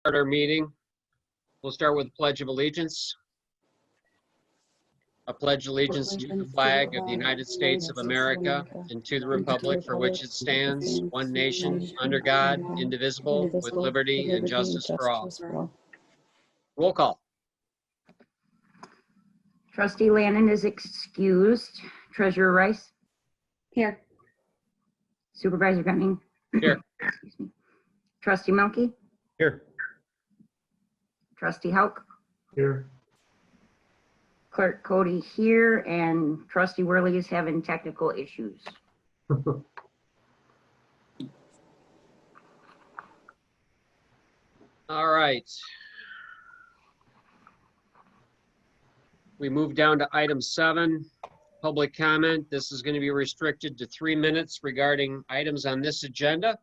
our meeting. We'll start with the Pledge of Allegiance. I pledge allegiance to the flag of the United States of America and to the republic for which it stands, one nation, under God, indivisible, with liberty and justice for all. Roll call. Trustee Lannon is excused. Treasurer Rice? Here. Supervisor Gunning? Here. Excuse me. Trustee Milky? Here. Trustee Hauk? Here. Clerk Cody here, and Trustee Worley is having technical issues. All right. We move down to item 7, public comment. This is going to be restricted to 3 minutes regarding items on this agenda.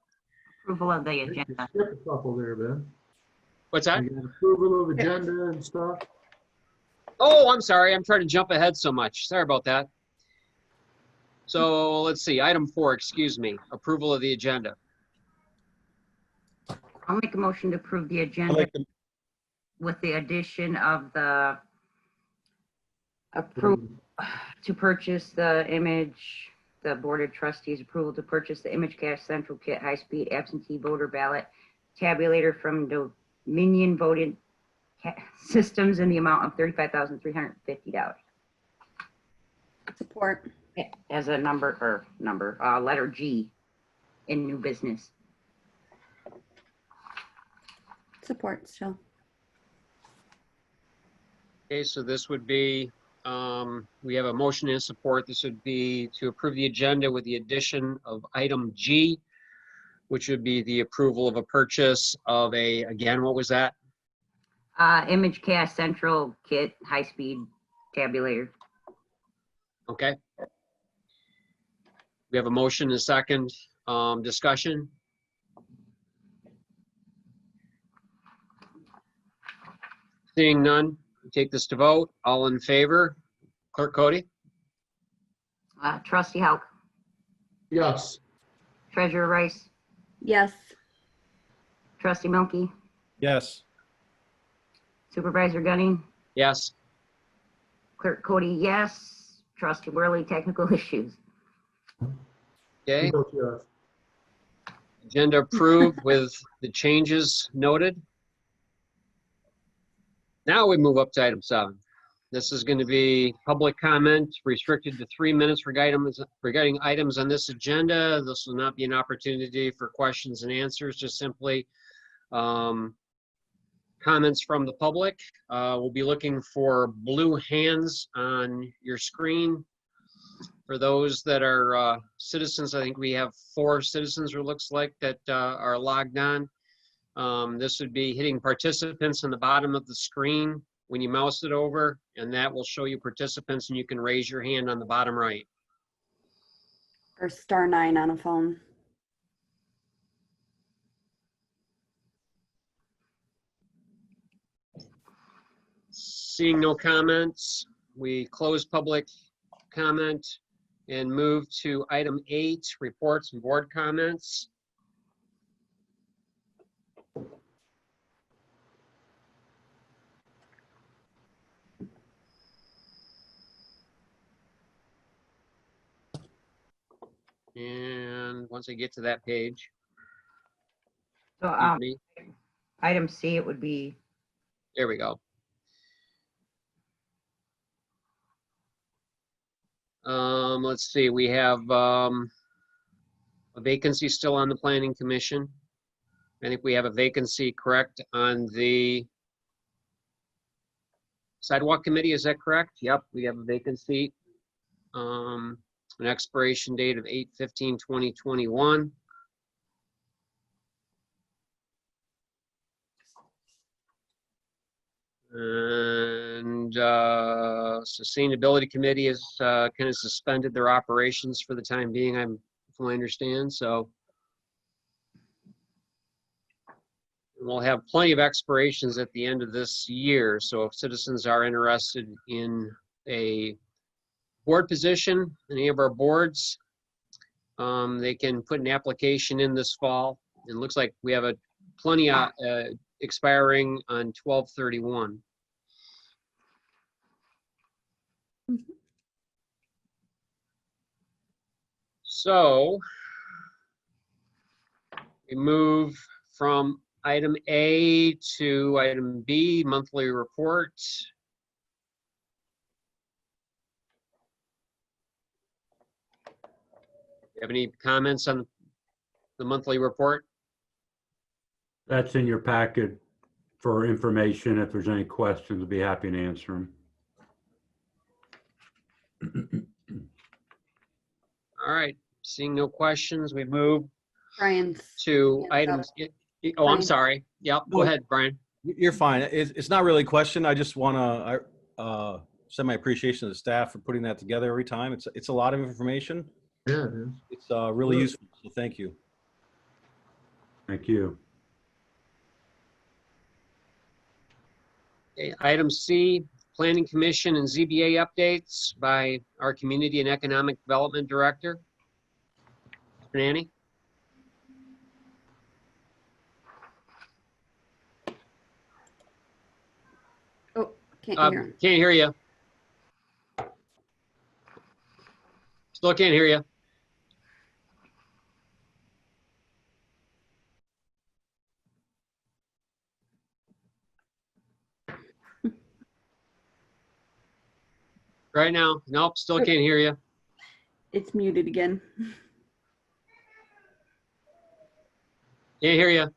Approval of the agenda. Skip a couple there, Ben. What's that? You got approval of agenda and stuff. Oh, I'm sorry. I'm trying to jump ahead so much. Sorry about that. So let's see. Item 4, excuse me. Approval of the agenda. I'll make a motion to approve the agenda with the addition of the approval to purchase the the Board of Trustees approval to purchase the ImageCast Central Kit high-speed absentee voter ballot tabulator from Dominion Voting Systems in the amount of $35,350 Support. as a letter G in new business. Support still. Okay, so this would be, we have a motion and support. This would be to approve the agenda with the addition of item G, which would be the approval of a purchase of again, what was that? ImageCast Central Kit high-speed tabulator. Okay. We have a motion and a second. Discussion. Seeing none, take this to vote. All in favor? Clerk Cody? Trustee Hauk? Yes. Treasurer Rice? Yes. Trustee Milky? Yes. Supervisor Gunning? Yes. Clerk Cody, yes. Trustee Worley, technical issues. Okay. Yes. Agenda approved with the changes noted. Now we move up to item 7. This is going to be public comment restricted to 3 minutes regarding items on this agenda. This will not be an opportunity for questions and answers, just simply comments from the public. We'll be looking for blue hands on your screen. For those that are citizens, I think we have 4 citizens, it looks like, that are logged on. This would be hitting participants on the bottom of the screen when you mouse it over, and that will show you participants, and you can raise your hand on the bottom right. Or *9 on a phone. Seeing no comments, we close public comment and move to item 8, reports and board comments. And once I get to that page, So excuse me. item C, it would be, There we go. Let's see, we have a vacancy still on the Planning Commission. I think we have a vacancy, correct, on the Sidewalk Committee, is that correct? Yep, we have a vacancy. An expiration date of 8/15/2021. And Sustainability Committee has kind of suspended their operations for the time being, from what I understand, so we'll have plenty of expirations at the end of this year. So if citizens are interested in a board position, any of our boards, they can put an application in this fall. It looks like we have plenty of expiring on 12/31. So we move from item A to item B, monthly report. You have any comments on the monthly report? That's in your packet for information. If there's any questions, I'd be happy to answer them. All right, seeing no questions, we move Brian's. to Hands up. items. Oh, I'm Brian. sorry. Yep, go Oh. ahead, Brian. You're fine. It's not really a question. I just want to send my appreciation to the staff for putting that together every time. It's a lot of information. Yeah, it is. It's really Sure. useful. So thank you. Thank you. Okay, item C, Planning Commission and ZBA updates by our Community and Economic Development Director. Mr. Nanny? Oh, can't hear him. Can't hear you. Still can't hear you. Right now, nope, still can't hear you. It's muted again. Can't hear you.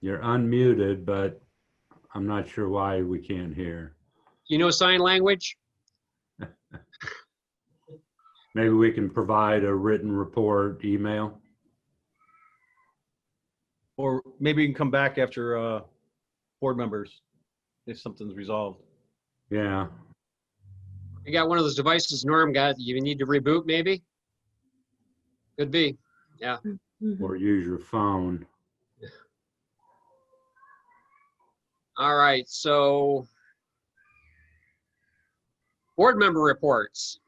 You're unmuted, but I'm not sure why we can't hear. You know sign language? Maybe we can provide a written report, email. Or maybe you can come back after board members if something's resolved. Yeah, You got one of those devices Norm got, you need to reboot maybe? Could be. or use your phone. All right, so board member reports.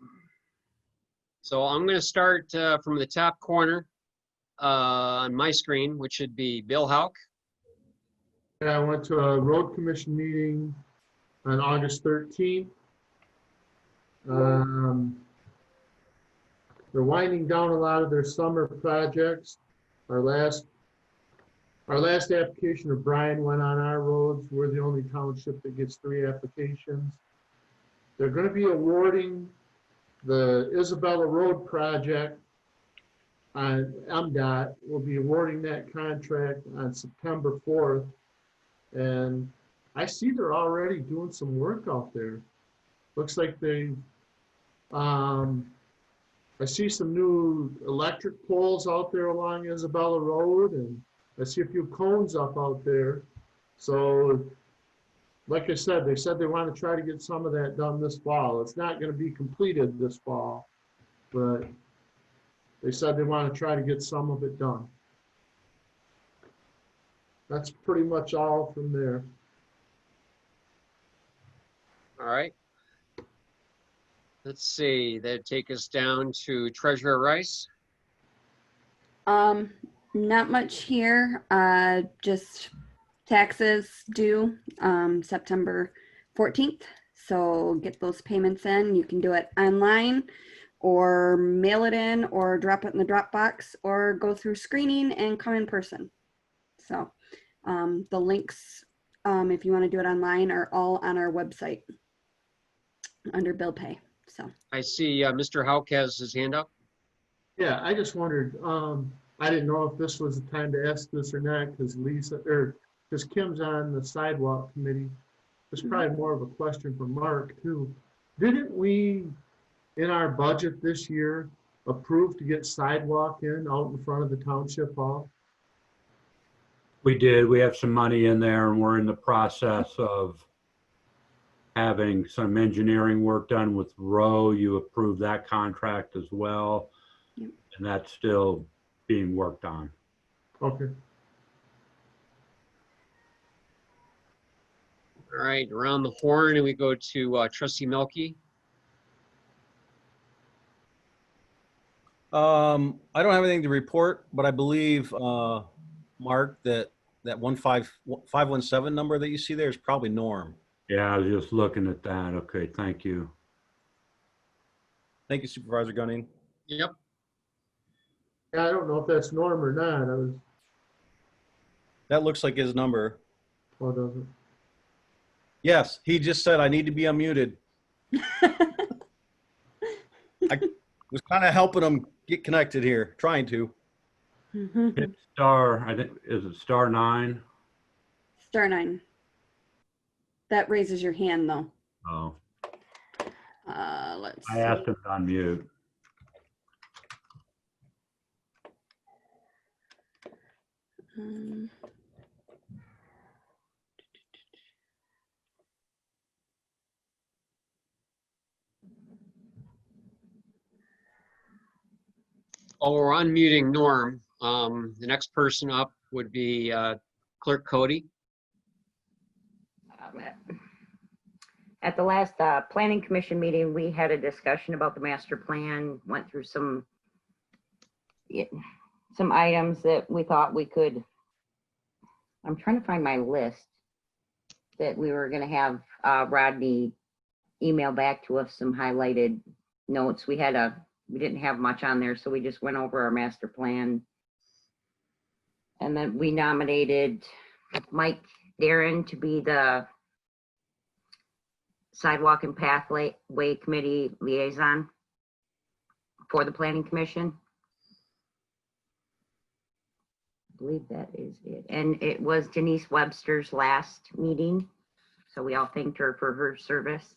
So I'm going to start from the top corner on my screen, which should be Bill Hauk. Yeah, I went to a road commission meeting on August 13th. They're winding down a lot of their summer projects. Our last application of Brian went on our roads. We're the only township that gets 3 applications. They're going to be awarding the Isabella Road project on MDOT. We'll be awarding that contract on September 4th. And I see they're already doing some work out there. Looks like they, I see some new electric poles out there along Isabella Road, and I see a few cones up out there. So, like I said, they said they want to try to get some of that done this fall. It's not going to be completed this fall, but they said they want to try to get some of it done. That's pretty much all from there. All right. Let's see, that'd take us down to Treasurer Rice. Not much here. Just taxes due September 14th. So get those payments in. You can do it online or mail it in or drop it in the Dropbox or go through screening and come in person. So the links, if you want to do it online, are all on our website under bill pay. So I see Mr. Hauk has his hand up. Yeah, I just wondered, I didn't know if this was the time to ask this or not, because because Kim's on the sidewalk committee. It's probably more of a question for Mark too. Didn't we, in our budget this year, approve to get sidewalk in out in front of the township hall? We did. We have some money in there, and we're in the process of having some engineering work done with Rowe. You approved that contract as well. Yep. And that's still being worked on. Okay. All right, around the horn, and we go to Trustee Melky. I don't have anything to report, but I believe, Mark, that that 517 number that you see there is probably Norm. Yeah, I was just looking at that. Okay, thank you. Thank you, Supervisor Gunning. Yep. Yeah, I don't know if that's Norm or not. That looks like his number. What does it? Yes, he just said I need to be unmuted. I was kind of helping him get connected here, trying to. Hit star, I think, is it star 9? Star 9. That raises your hand though. Oh, Let's I see. asked him to unmute. Um, While we're unmuting Norm, the next person up would be Clerk Cody. At the last planning commission meeting, we had a discussion about the master plan, went through some items that we thought we could, I'm trying to find my list that we were gonna have Rodney email back to us some highlighted notes. We didn't have much on there, so we just went over our master plan. And then we nominated Mike Darren to be the Sidewalk and Pathway Committee liaison for the Planning Commission. I believe that is it. And it was Denise Webster's last meeting, so we all thanked her for her service.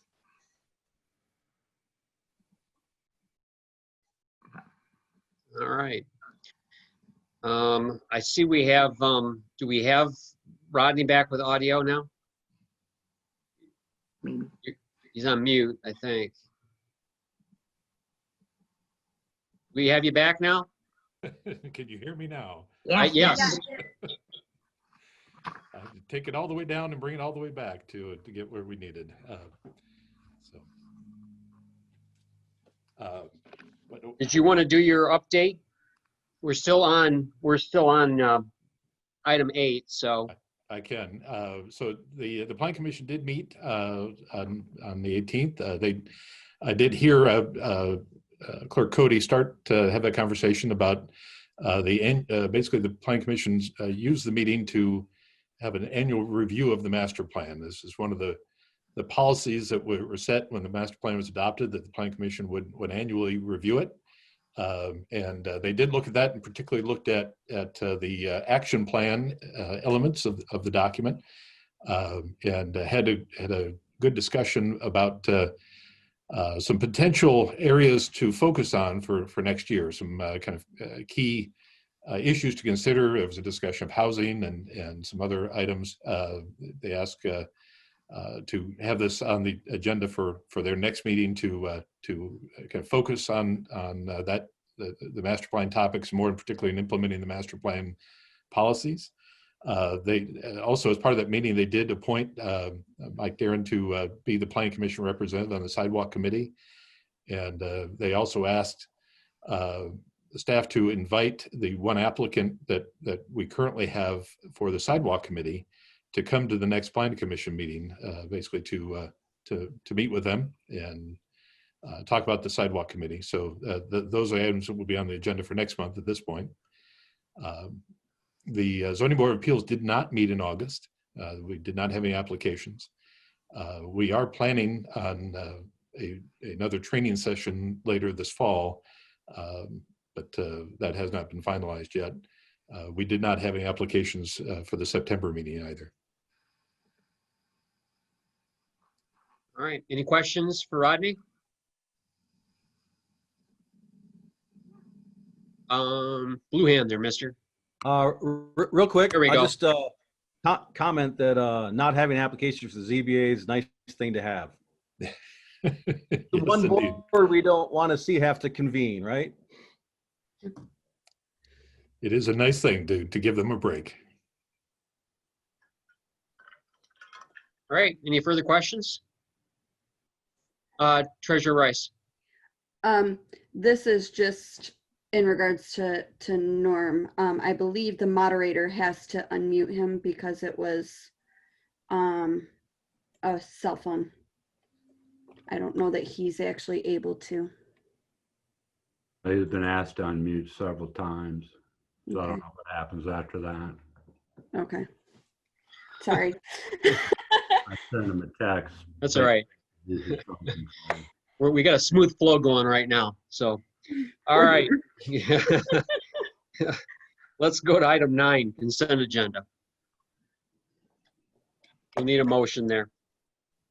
All right. I see we have, do we have Rodney back with audio now? Maybe. He's on mute, I think. We have you back now? Can you hear me now? Yes. Yes. Take it all the way down and bring it all the way back to get where we needed. Did you want to do your update? We're still on item 8, so. I can. So the Plan Commission did meet on the 18th. I did hear Clerk Cody start to have that conversation about basically the Plan Commission used the meeting to have an annual review of the master plan. This is one of the policies that were set when the master plan was adopted, that the Plan Commission would annually review it. And they did look at that, and particularly looked at the action plan elements of the document, and had a good discussion about some potential areas to focus on for next year, some kind of key issues to consider. There was a discussion of housing and some other items. They asked to have this on the agenda for their next meeting to kind of focus on that the master plan topics, more particularly in implementing the master plan policies. They also, as part of that meeting, they did appoint Mike Darren to be the Planning Commission representative on the Sidewalk Committee, and they also asked the staff to invite the one applicant that we currently have for the Sidewalk Committee to come to the next Planning Commission meeting, basically to meet with them and talk about the Sidewalk Committee. So those are items that will be on the agenda for next month at this point. The Zoning Board of Appeals did not meet in August. We did not have any applications. We are planning on another training session later this fall, but that has not been finalized yet. We did not have any applications for the September meeting either. All right, any questions for Rodney? Blue hand there, mister. Real quick, Here we I go. just comment that not having applications for the ZBA is a nice thing to have. The Yes, one indeed. board we don't want to see have to convene, right? It is a nice thing to give them a break. All right, any further questions? Treasurer Rice. This is just in regards to Norm. I believe the moderator has to unmute him because it was a cell phone. I don't know that he's actually able to. He's been asked to unmute several times, so I Okay. don't know what happens after that. Okay. Sorry. I sent him a text. That's all right. This is something. We got a smooth flow going right now. So, all right. Let's go to item 9, consent agenda. We'll need a motion there.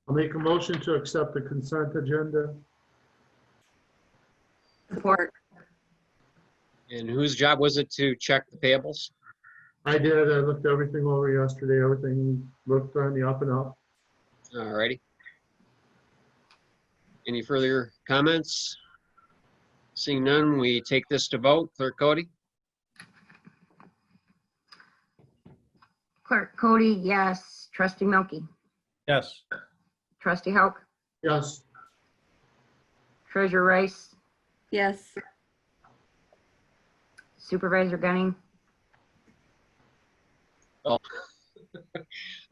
I'll make a motion to accept the consent agenda. Support. And whose job was it to check the payables? I did, I looked everything over yesterday, everything looked on the up and up. All righty. Any further comments? Seeing none, we take this to vote. Clerk Cody? Clerk Cody, yes. Trustee Milky, Yes. Trustee Hauk, Yes, Treasurer Rice, Yes. Supervisor Gunning, I'm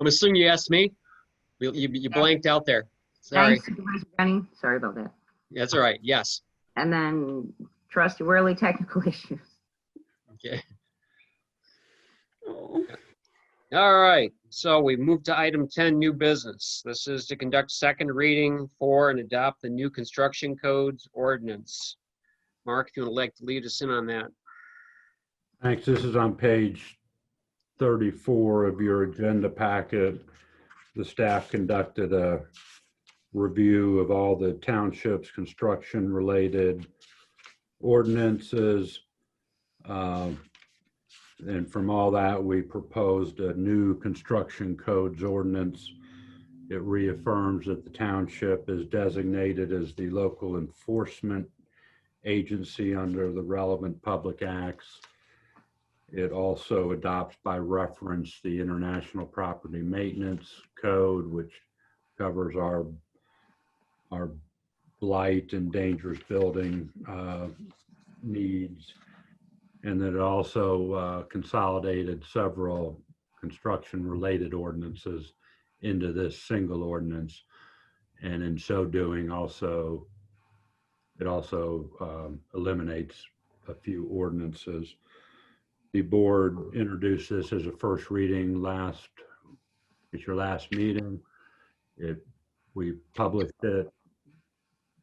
assuming you asked me. You blanked out there. Sorry. Supervisor Gunning, sorry about that. That's all right. Yes. And then Trustee Worley, technical issues. Okay. Oh. All right. So we move to item 10, new business. This is to conduct second reading for and adopt the new construction codes ordinance. Mark, if you would like to lead us in on that. Thanks. This is on page 34 of your agenda packet. The staff conducted a review of all the township's construction-related ordinances. And from all that, we proposed a new construction codes ordinance. It reaffirms that the township is designated as the local enforcement agency under the relevant public acts. It also adopts by reference the International Property Maintenance Code, which covers our blight and dangerous building needs. And then it also consolidated several construction-related ordinances into this single ordinance. And in so doing, it also eliminates a few ordinances. The board introduced this as a first reading at your last meeting. We published it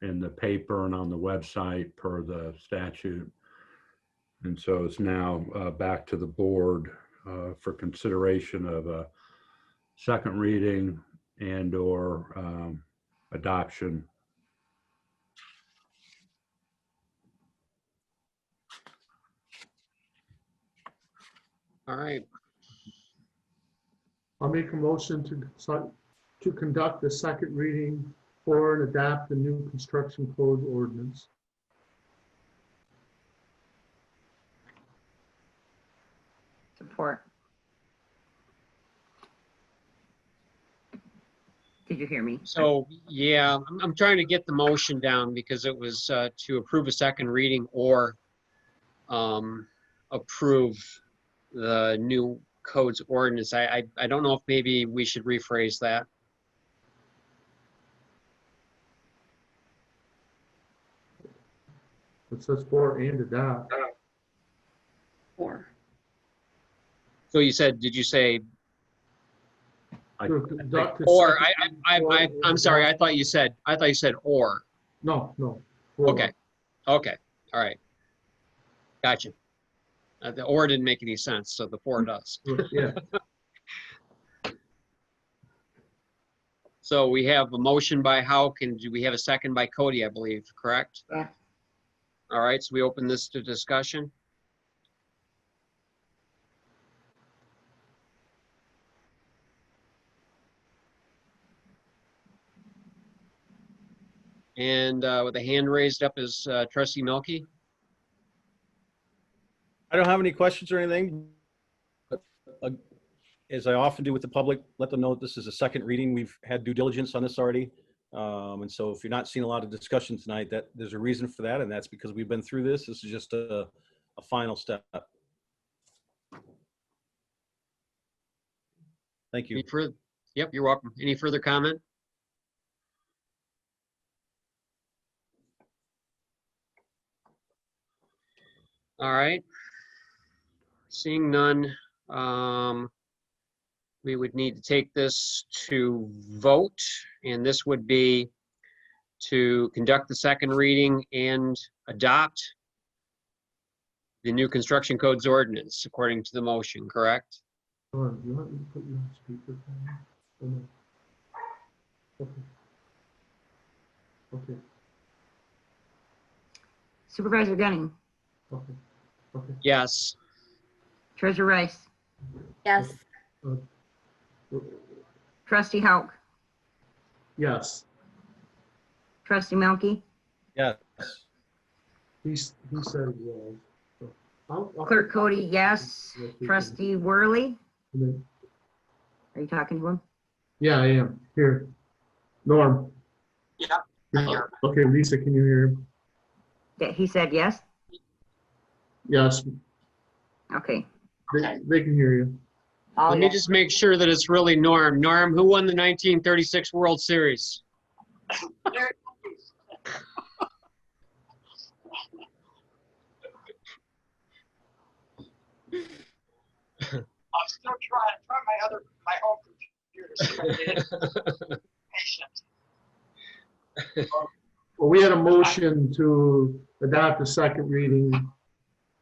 in the paper and on the website per the statute. And so it's now back to the board for consideration of a second reading and or adoption. All right. I'll make a motion to conduct the second reading for and adopt the new construction code ordinance. Support. Did you hear me? So, yeah, I'm trying to get the motion down because it was to approve a second reading or approve the new codes ordinance. I don't know if maybe we should rephrase that. It says for and adopt. Or. So you said, did you say, To conduct the or, second- I'm sorry, I thought you said or. No. For. Okay, okay, all right. Gotcha. The or didn't make any sense, so the for does. Yeah, So we have a motion by Hauk, and do we have a second by Cody, I believe, correct? Yeah. All right, so we open this to discussion. And with the hand raised up is Trustee Milky. I don't have any questions or anything. But, as I often do with the public, let them know that this is a second reading. We've had due diligence on this already. And so if you're not seeing a lot of discussion tonight, that there's a reason for that, and that's because we've been through this. This is just a final step. Thank you. Any further? Yep, you're welcome. Any further comment? All right. Seeing none, we would need to take this to vote, and this would be to conduct the second reading and adopt the new construction codes ordinance according to the motion, correct? Norm, do you want me to put you on speaker? Or no? Okay. Okay, Supervisor Gunning, okay, okay. Yes. Treasurer Rice, Yes. Trustee Hauk, Yes, Trustee Melky, Yes. he said yes. So I'll- Clerk Cody, yes. Yes, we can. Trustee Worley, And then- are you talking to him? Yeah, I am. Here. Norm. Yeah, I'm here. Okay, Lisa, can you hear him? Yeah, he said yes? Yes, Okay. they can hear you. All Let me yes. just make sure that it's really Norm. Norm, who won the 1936 World Series? I'm still trying my home computer. Patient. Well, we had a motion to adopt the second reading,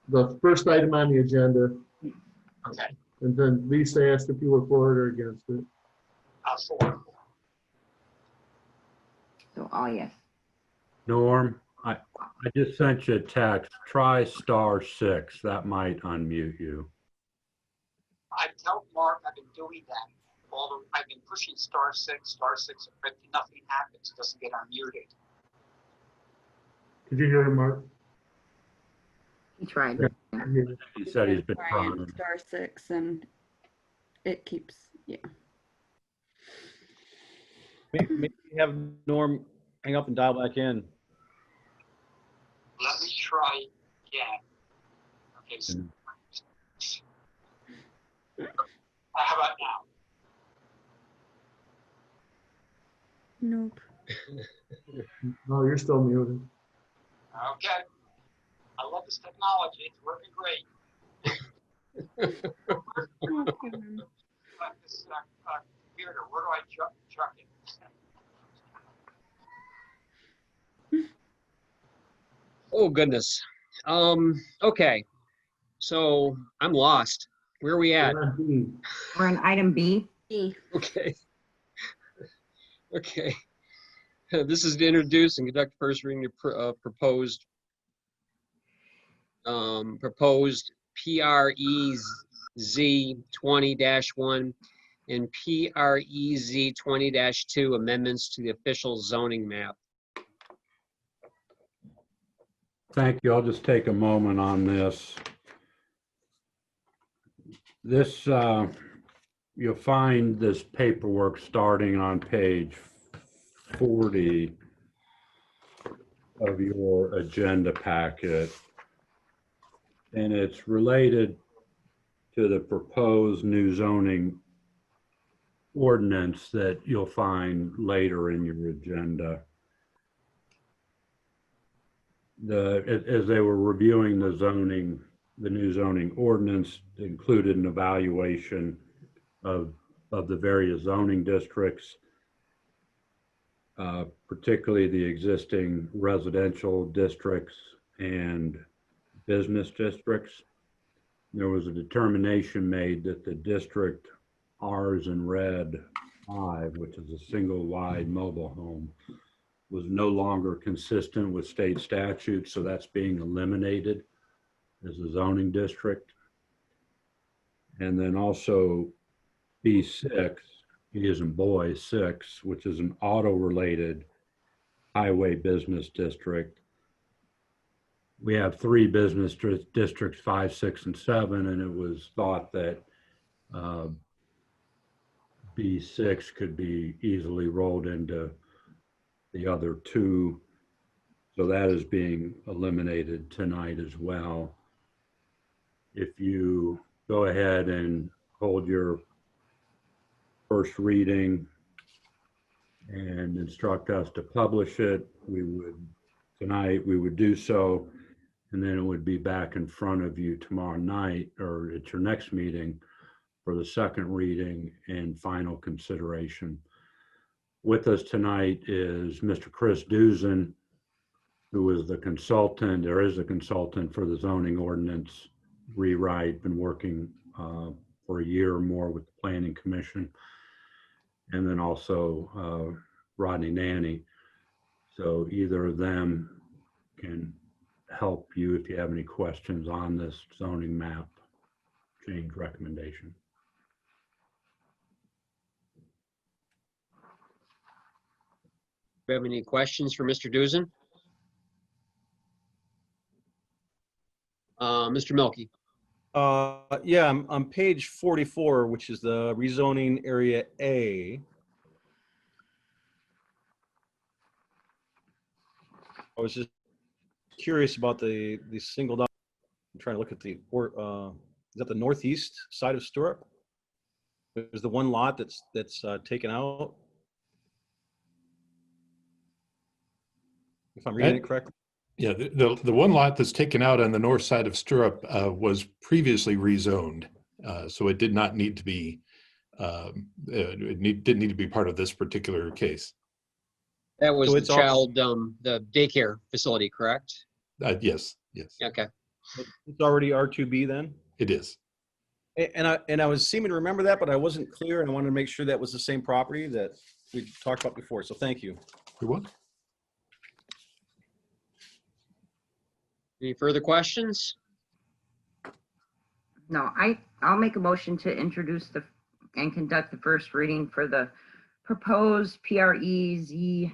the first item on the agenda, Okay, and then Lisa asked if you were for it or against it. four. So all yes. Norm, I just sent you a text. Try *6. That might unmute you. I tell Mark I've been doing that. I've been pushing *6, but nothing happens. It doesn't get unmuted. Did you hear him, Mark? He tried. Yeah. He said he's been Trying trying. *6 and it keeps, yeah. Maybe have Norm hang up and dial back in. Let me try again. Okay, so, how about now? Nope. No, you're still muted. Okay. I love this technology. It's working great. But this computer, where do I chuck it? Oh, goodness. Okay. So I'm lost. Where are we at? We're on B. We're on item B. E. Okay. Okay. This is to introduce and conduct first reading of proposed PREZ 20-1 and PREZ 20-2 amendments to the official zoning map. Thank you. I'll just take a moment on this. This, you'll find this paperwork starting on page 40 of your agenda packet. And it's related to the proposed new zoning ordinance that you'll find later in your agenda. As they were reviewing the new zoning ordinance, included an evaluation of the various zoning districts, particularly the existing residential districts and business districts. There was a determination made that the district R's in red 5, which is a single wide mobile home, was no longer consistent with state statute, so that's being eliminated as a zoning district. And then also B6, he isn't boy 6, which is an auto-related highway business district. We have 3 business districts, 5, 6, and 7, and it was thought that B6 could be easily rolled into the other two. So that is being eliminated tonight as well. If you go ahead and hold your first reading and instruct us to publish it, tonight we would do so, and then it would be back in front of you tomorrow night or at your next meeting for the second reading and final consideration. With us tonight is Mr. Chris Dusen, who is the consultant, or is a consultant for the zoning ordinance rewrite, been working for a year or more with the Planning Commission. And then also Rodney Nanny. So either of them can help you if you have any questions on this zoning map change recommendation. Do you have any questions for Mr. Dusen? Mr. Milky. Yeah, I'm on page 44, which is the rezoning area A. I was just curious about the singled out. I'm trying to look at is that the northeast side of Stirrup? There's the one lot that's taken out. If I'm reading it correctly. Yeah, the one lot that's taken out on the north side of Stirrup was previously rezoned, so it did not need to be. Didn't need to be part of this particular case. That was So the it's all- child, the daycare facility, correct? Yes, Okay. It's already R2B then? it is. And I was seeming to remember that, but I wasn't clear, and I wanted to make sure that was the same property that we talked about before. So thank you. You're welcome. Any further questions? No, I'll make a motion to introduce and conduct the first reading for the proposed PREZ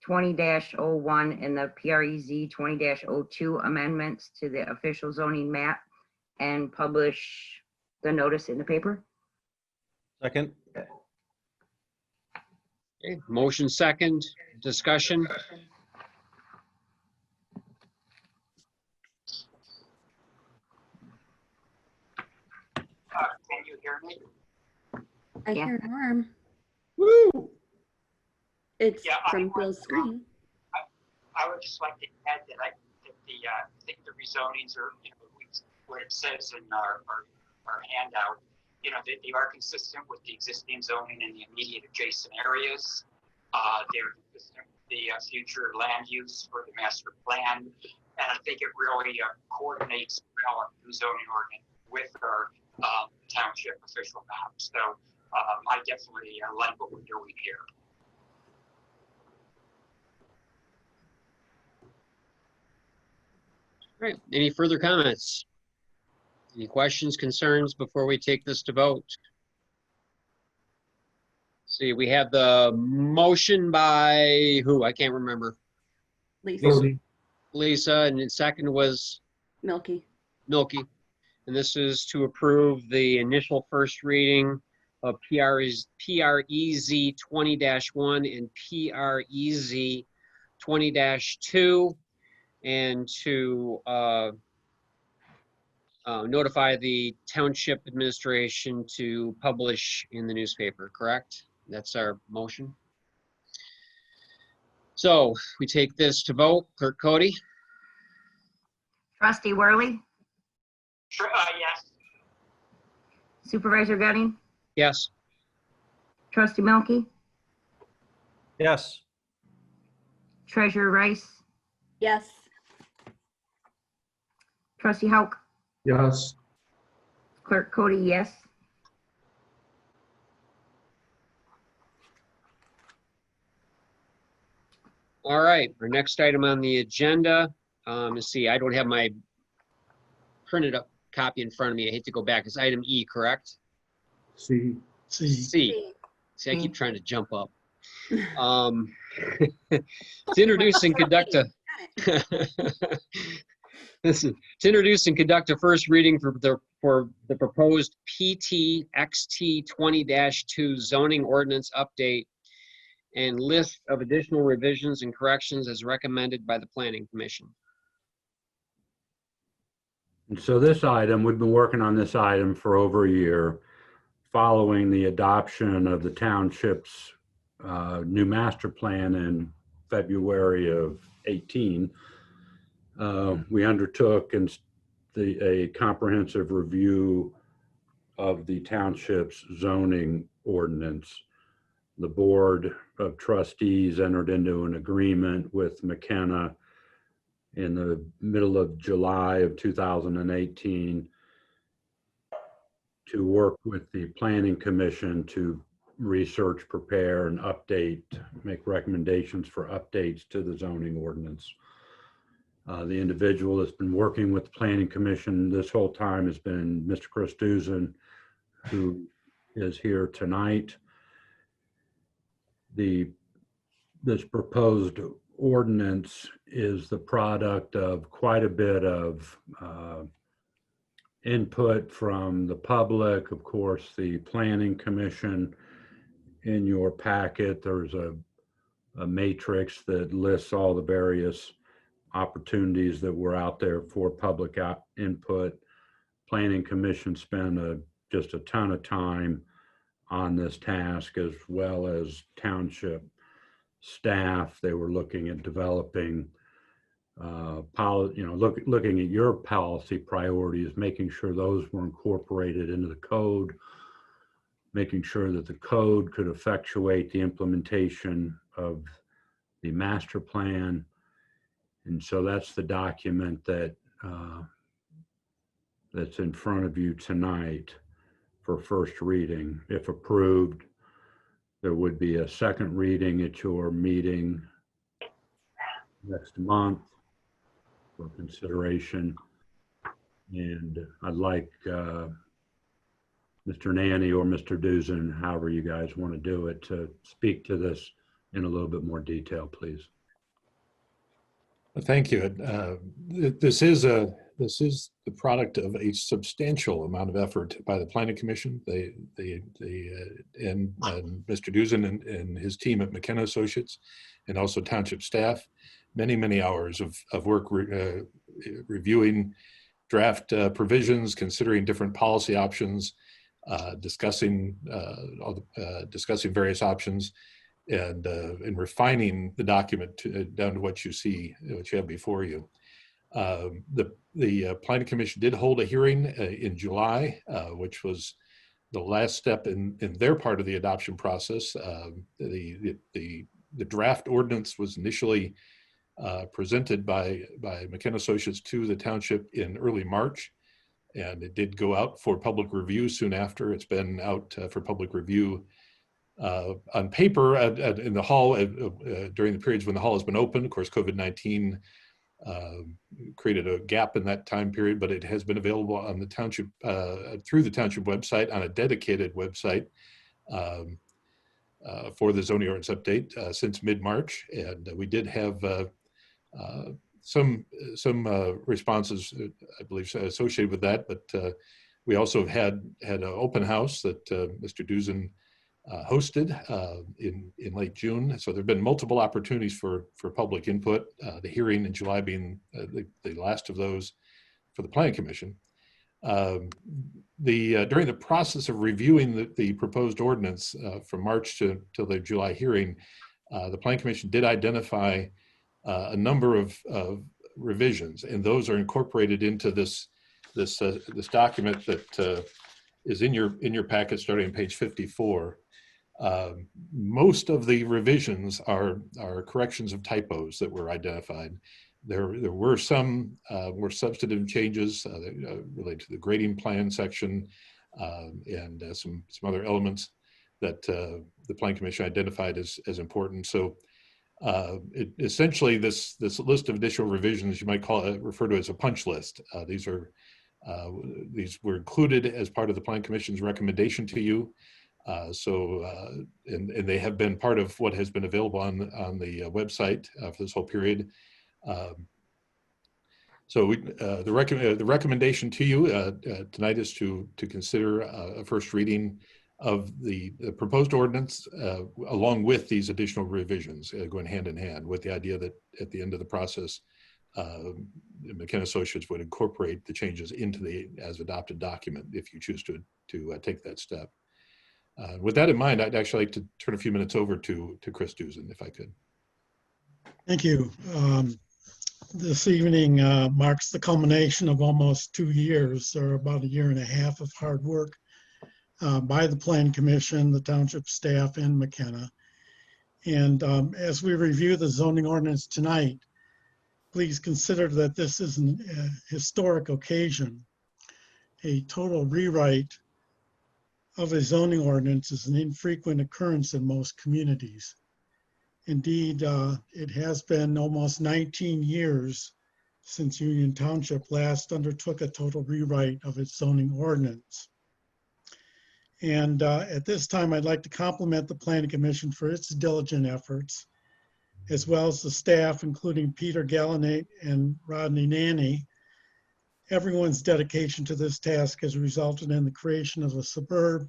20-01 and the PREZ 20-02 amendments to the official zoning map and publish the notice in the paper. Second. Okay, motion second, discussion. Can you hear me? I Yeah. hear Norm. Woo! It's Yeah, from Bill's screen. I would just like to add that I think the rezonings are, what it says in our handout, they are consistent with the existing zoning in the immediate adjacent areas. They're consistent with the future land use for the master plan. And I think it really coordinates well our new zoning ordinance with our township official map. So I definitely like what we're doing here. All right, any further comments? Any questions, concerns before we take this to vote? See, we have the motion by who? I can't remember. Lisa. Cody, Lisa, and the second was Milky. Milky. And this is to approve the initial first reading of PREZ 20-1 and PREZ 20-2, and to notify the township administration to publish in the newspaper, correct? That's our motion. So we take this to vote. Clerk Cody? Trustee Worley, Sure, yes. Supervisor Gunning, Yes. Trustee Milky, Yes. Treasurer Rice, Yes. Trustee Hauk, yes. Clerk Cody, yes. All right, our next item on the agenda, let's see, I don't have my printed up copy in front of me. I hate to go back. It's item E, correct? See, C. See, I keep trying to jump up. To introduce and conduct a listen, to introduce and conduct a first reading for the proposed PTXT 20-2 zoning ordinance update and list of additional revisions and corrections as recommended by the Planning Commission. And so this item, we've been working on this item for over a year, following the adoption of the township's new master plan in February of 18. We undertook a comprehensive review of the township's zoning ordinance. The Board of Trustees entered into an agreement with McKenna in the middle of July of 2018 to work with the Planning Commission to research, prepare, and update, make recommendations for updates to the zoning ordinance. The individual that's been working with the Planning Commission this whole time has been Mr. Chris Dusen, who is here tonight. This proposed ordinance is the product of quite a bit of input from the public. Of course, the Planning Commission. In your packet, there's a matrix that lists all the various opportunities that were out there for public input. Planning Commission spent just a ton of time on this task, as well as township staff. They were looking at developing looking at your policy priorities, making sure those were incorporated into the code, making sure that the code could effectuate the implementation of the master plan. And so that's the document that's in front of you tonight for first reading. If approved, there would be a second reading at your meeting next month for consideration. And I'd like Mr. Nanny or Mr. Dusen, however you guys want to do it, to speak to this in a little bit more detail, please. Thank you. This is the product of a substantial amount of effort by the Planning Commission. And Mr. Dusen and his team at McKenna Associates, and also township staff. Many hours of work reviewing draft provisions, considering different policy options, discussing various options, and refining the document down to what you see, what you have before you. The Planning Commission did hold a hearing in July, which was the last step in their part of the adoption process. The draft ordinance was initially presented by McKenna Associates to the township in early March, and it did go out for public review soon after. It's been out for public review on paper in the hall during the periods when the hall has been open. Of course, COVID-19 created a gap in that time period, but it has been available on the township through the township website, on a dedicated website for the zoning ordinance update since mid-March. And we did have some responses, I believe, associated with that, but we also had an open house that Mr. Dusen hosted in late June. So there have been multiple opportunities for public input, the hearing in July being the last of those for the Planning Commission. During the process of reviewing the proposed ordinance from March till the July hearing, the Planning Commission did identify a number of revisions, and those are incorporated into this document that is in your packet starting on page 54. Most of the revisions are corrections of typos that were identified. There were some more substantive changes related to the grading plan section and some other elements that the Planning Commission identified as important. So essentially this list of additional revisions, you might refer to as a punch list. These were included as part of the Planning Commission's recommendation to you. And they have been part of what has been available on the website for this whole period. The recommendation to you tonight is to consider a first reading of the proposed ordinance along with these additional revisions going hand in hand, with the idea that at the end of the process, McKenna Associates would incorporate the changes into the as adopted document if you choose to take that step. With that in mind, I'd actually like to turn a few minutes over to Chris Dusen, if I could. Thank you. This evening marks the culmination of almost 2 years, or about a year and a half of hard work by the Planning Commission, the Township staff, and McKenna. And as we review the zoning ordinance tonight, please consider that this is a historic occasion. A total rewrite of a zoning ordinance is an infrequent occurrence in most communities. Indeed, it has been almost 19 years since Union Township last undertook a total rewrite of its zoning ordinance. And at this time, I'd like to compliment the Planning Commission for its diligent efforts, as well as the staff, including Peter Gallinate and Rodney Nanny. Everyone's dedication to this task has resulted in the creation of a superb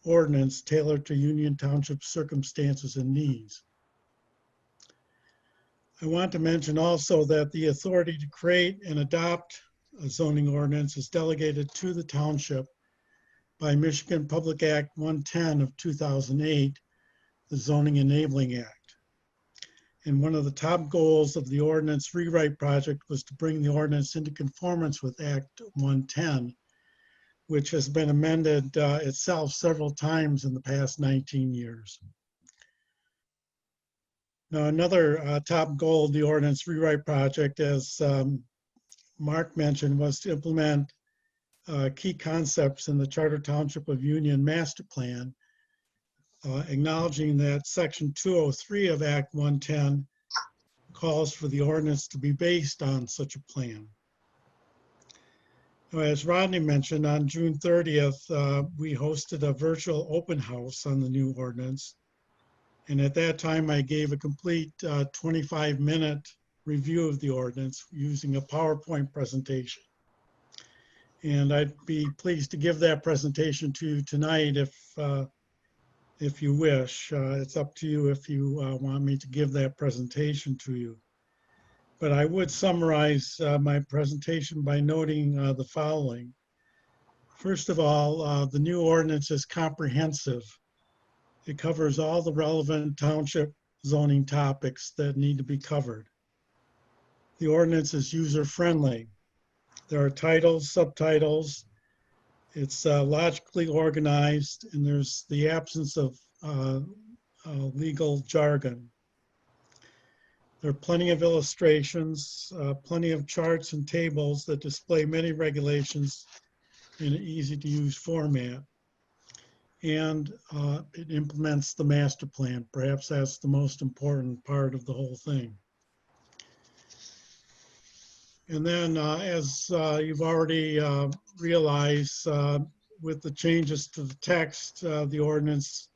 ordinance tailored to Union Township's circumstances and needs. I want to mention also that the authority to create and adopt a zoning ordinance is delegated to the township by Michigan Public Act 110 of 2008, the Zoning Enabling Act. And one of the top goals of the ordinance rewrite project was to bring the ordinance into conformance with Act 110, which has been amended itself several times in the past 19 years. Now, another top goal of the ordinance rewrite project, as Mark mentioned, was to implement key concepts in the Charter Township of Union Master Plan, acknowledging that Section 203 of Act 110 calls for the ordinance to be based on such a plan. Now, as Rodney mentioned, on June 30th, we hosted a virtual open house on the new ordinance. And at that time, I gave a complete 25-minute review of the ordinance using a PowerPoint presentation. And I'd be pleased to give that presentation to you tonight if you wish. It's up to you if you want me to give that presentation to you. But I would summarize my presentation by noting the following. First of all, the new ordinance is comprehensive. It covers all the relevant township zoning topics that need to be covered. The ordinance is user-friendly. There are titles, subtitles. It's logically organized, and there's the absence of legal jargon. There are plenty of illustrations, plenty of charts and tables that display many regulations in an easy-to-use format. And it implements the master plan. Perhaps that's the most important part of the whole thing. And then, as you've already realized, with the changes to the text, the ordinance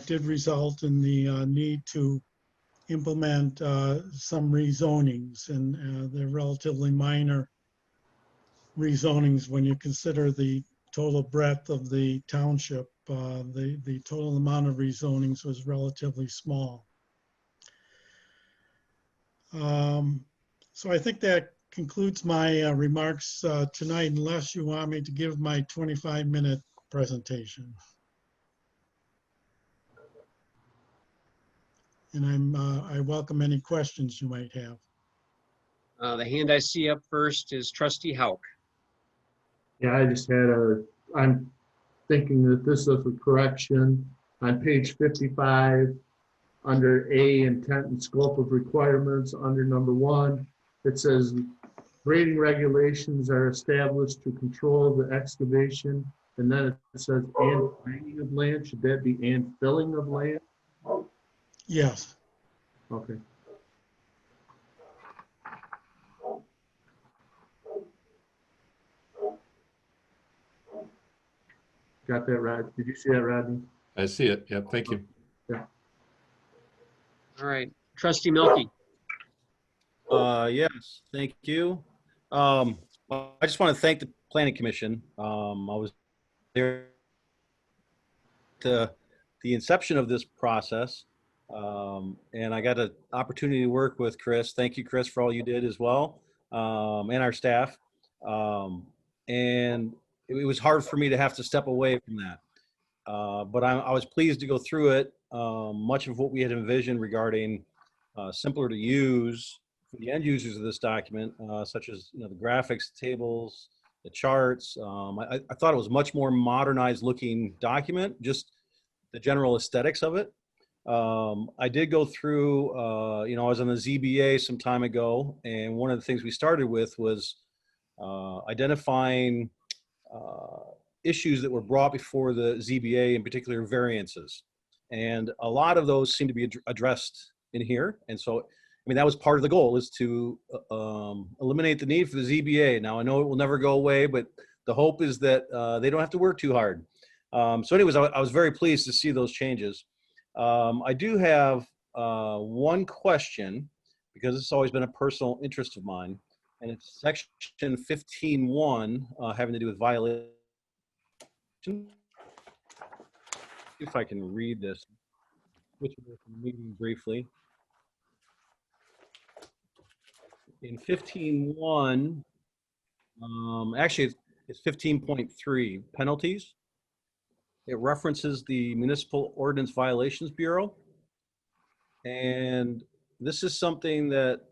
did result in the need to implement some rezonings, and they're relatively minor rezonings when you consider the total breadth of the township. The total amount of rezonings was relatively small. So I think that concludes my remarks tonight, unless you want me to give my 25-minute presentation. And I welcome any questions you might have. The hand I see up first is Trustee Hauk. Yeah, I just had I'm thinking that this is a correction on page 55 under A, intent and scope of requirements, under number 1. It says grading regulations are established to control the excavation, and then it says and mining of land. Should that be and filling of land? Yes. Okay. Got that, Rod? Did you see that, Rodney? I see it. Yeah, thank you. Yeah. All right, Trustee Milky. Yes, thank you. Well, I just want to thank the Planning Commission. I was there the inception of this process. And I got an opportunity to work with Chris. Thank you, Chris, for all you did as well, and our staff. And it was hard for me to have to step away from that. But I was pleased to go through it. Much of what we had envisioned regarding simpler to use for the end users of this document, such as the graphics, tables, the charts. I thought it was much more modernized looking document, just the general aesthetics of it. I did go through, I was on the ZBA some time ago, and one of the things we started with was identifying issues that were brought before the ZBA, in particular variances. And a lot of those seem to be addressed in here. And so, that was part of the goal, is to eliminate the need for the ZBA. Now, I know it will never go away, but the hope is that they don't have to work too hard. So anyways, I was very pleased to see those changes. I do have one question, because it's always been a personal interest of mine, and it's section 15.1 having to do with violation. If I can read this, switch away from the meeting briefly. In 15.1, actually it's 15.3, penalties. It references the Municipal Ordinance Violations Bureau. And this is something that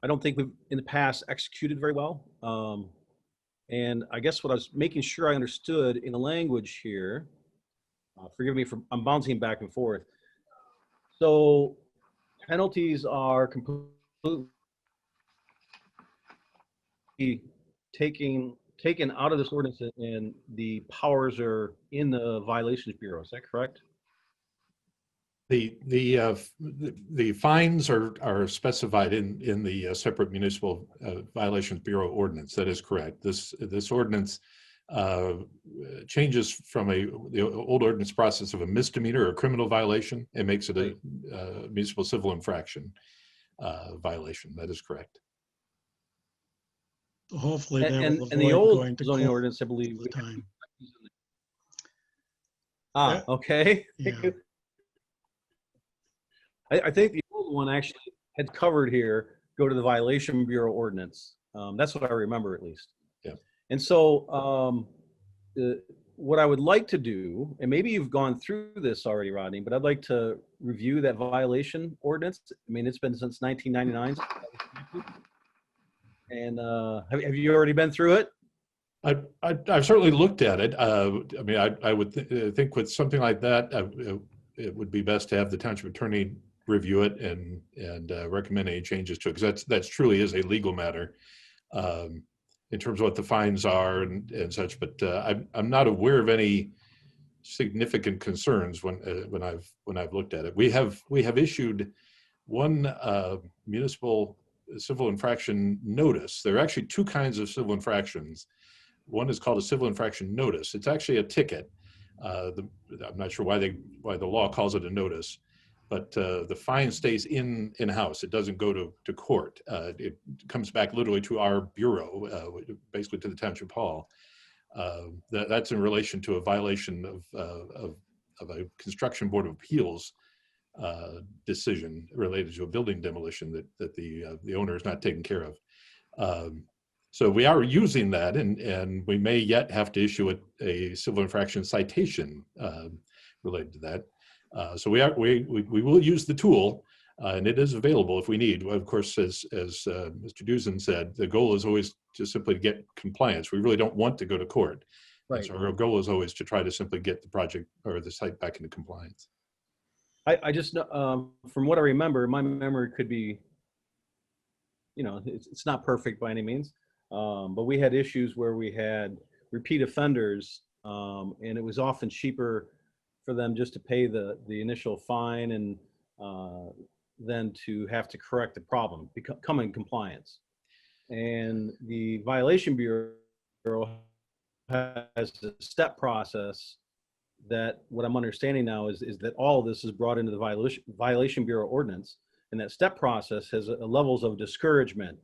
I don't think we've in the past executed very well. And I guess what I was making sure I understood in the language here, forgive me for, I'm bouncing back and forth. So penalties are completely taken out of this ordinance, and the powers are in the Violations Bureau. Is that correct? The fines are specified in the separate Municipal Violations Bureau ordinance. That is correct. This ordinance changes from the old ordinance process of a misdemeanor or a criminal violation. It makes it a municipal civil infraction violation. That is correct. Hopefully that And will the avoid old going to zoning court ordinance, I believe. all the time. Okay. Yeah. I think the old one actually had covered here, go to the Violation Bureau ordinance. That's what I remember, at least. Yeah. And so what I would like to do, and maybe you've gone through this already, Rodney, but I'd like to review that violation ordinance. It's been since 1999. And have you already been through it? I've certainly looked at it. I would think with something like that, it would be best to have the township attorney review it and recommend any changes to it, because that's truly is a legal matter in terms of what the fines are and such. But I'm not aware of any significant concerns when I've looked at it. We have issued one municipal civil infraction notice. There are actually two kinds of civil infractions. One is called a civil infraction notice. It's actually a ticket. I'm not sure why the law calls it a notice, but the fine stays in-house. It doesn't go to court. It comes back literally to our bureau, basically to the township hall. That's in relation to a violation of a construction board of appeals decision related to a building demolition that the owner is not taking care of. So we are using that, and we may yet have to issue a civil infraction citation related to that. So we will use the tool, and it is available if we need. Of course, as Mr. Dusen said, the goal is always to simply get compliance. We really don't want to go to court. Right. So our goal is always to try to simply get the project or the site back into compliance. I just know, from what I remember, my memory could be, it's not perfect by any means, but we had issues where we had repeat offenders, and it was often cheaper for them just to pay the initial fine and then to have to correct the problem, come in compliance. And the Violation Bureau has a step process that, what I'm understanding now is that all of this is brought into the Violation Bureau ordinance, and that step process has levels of discouragement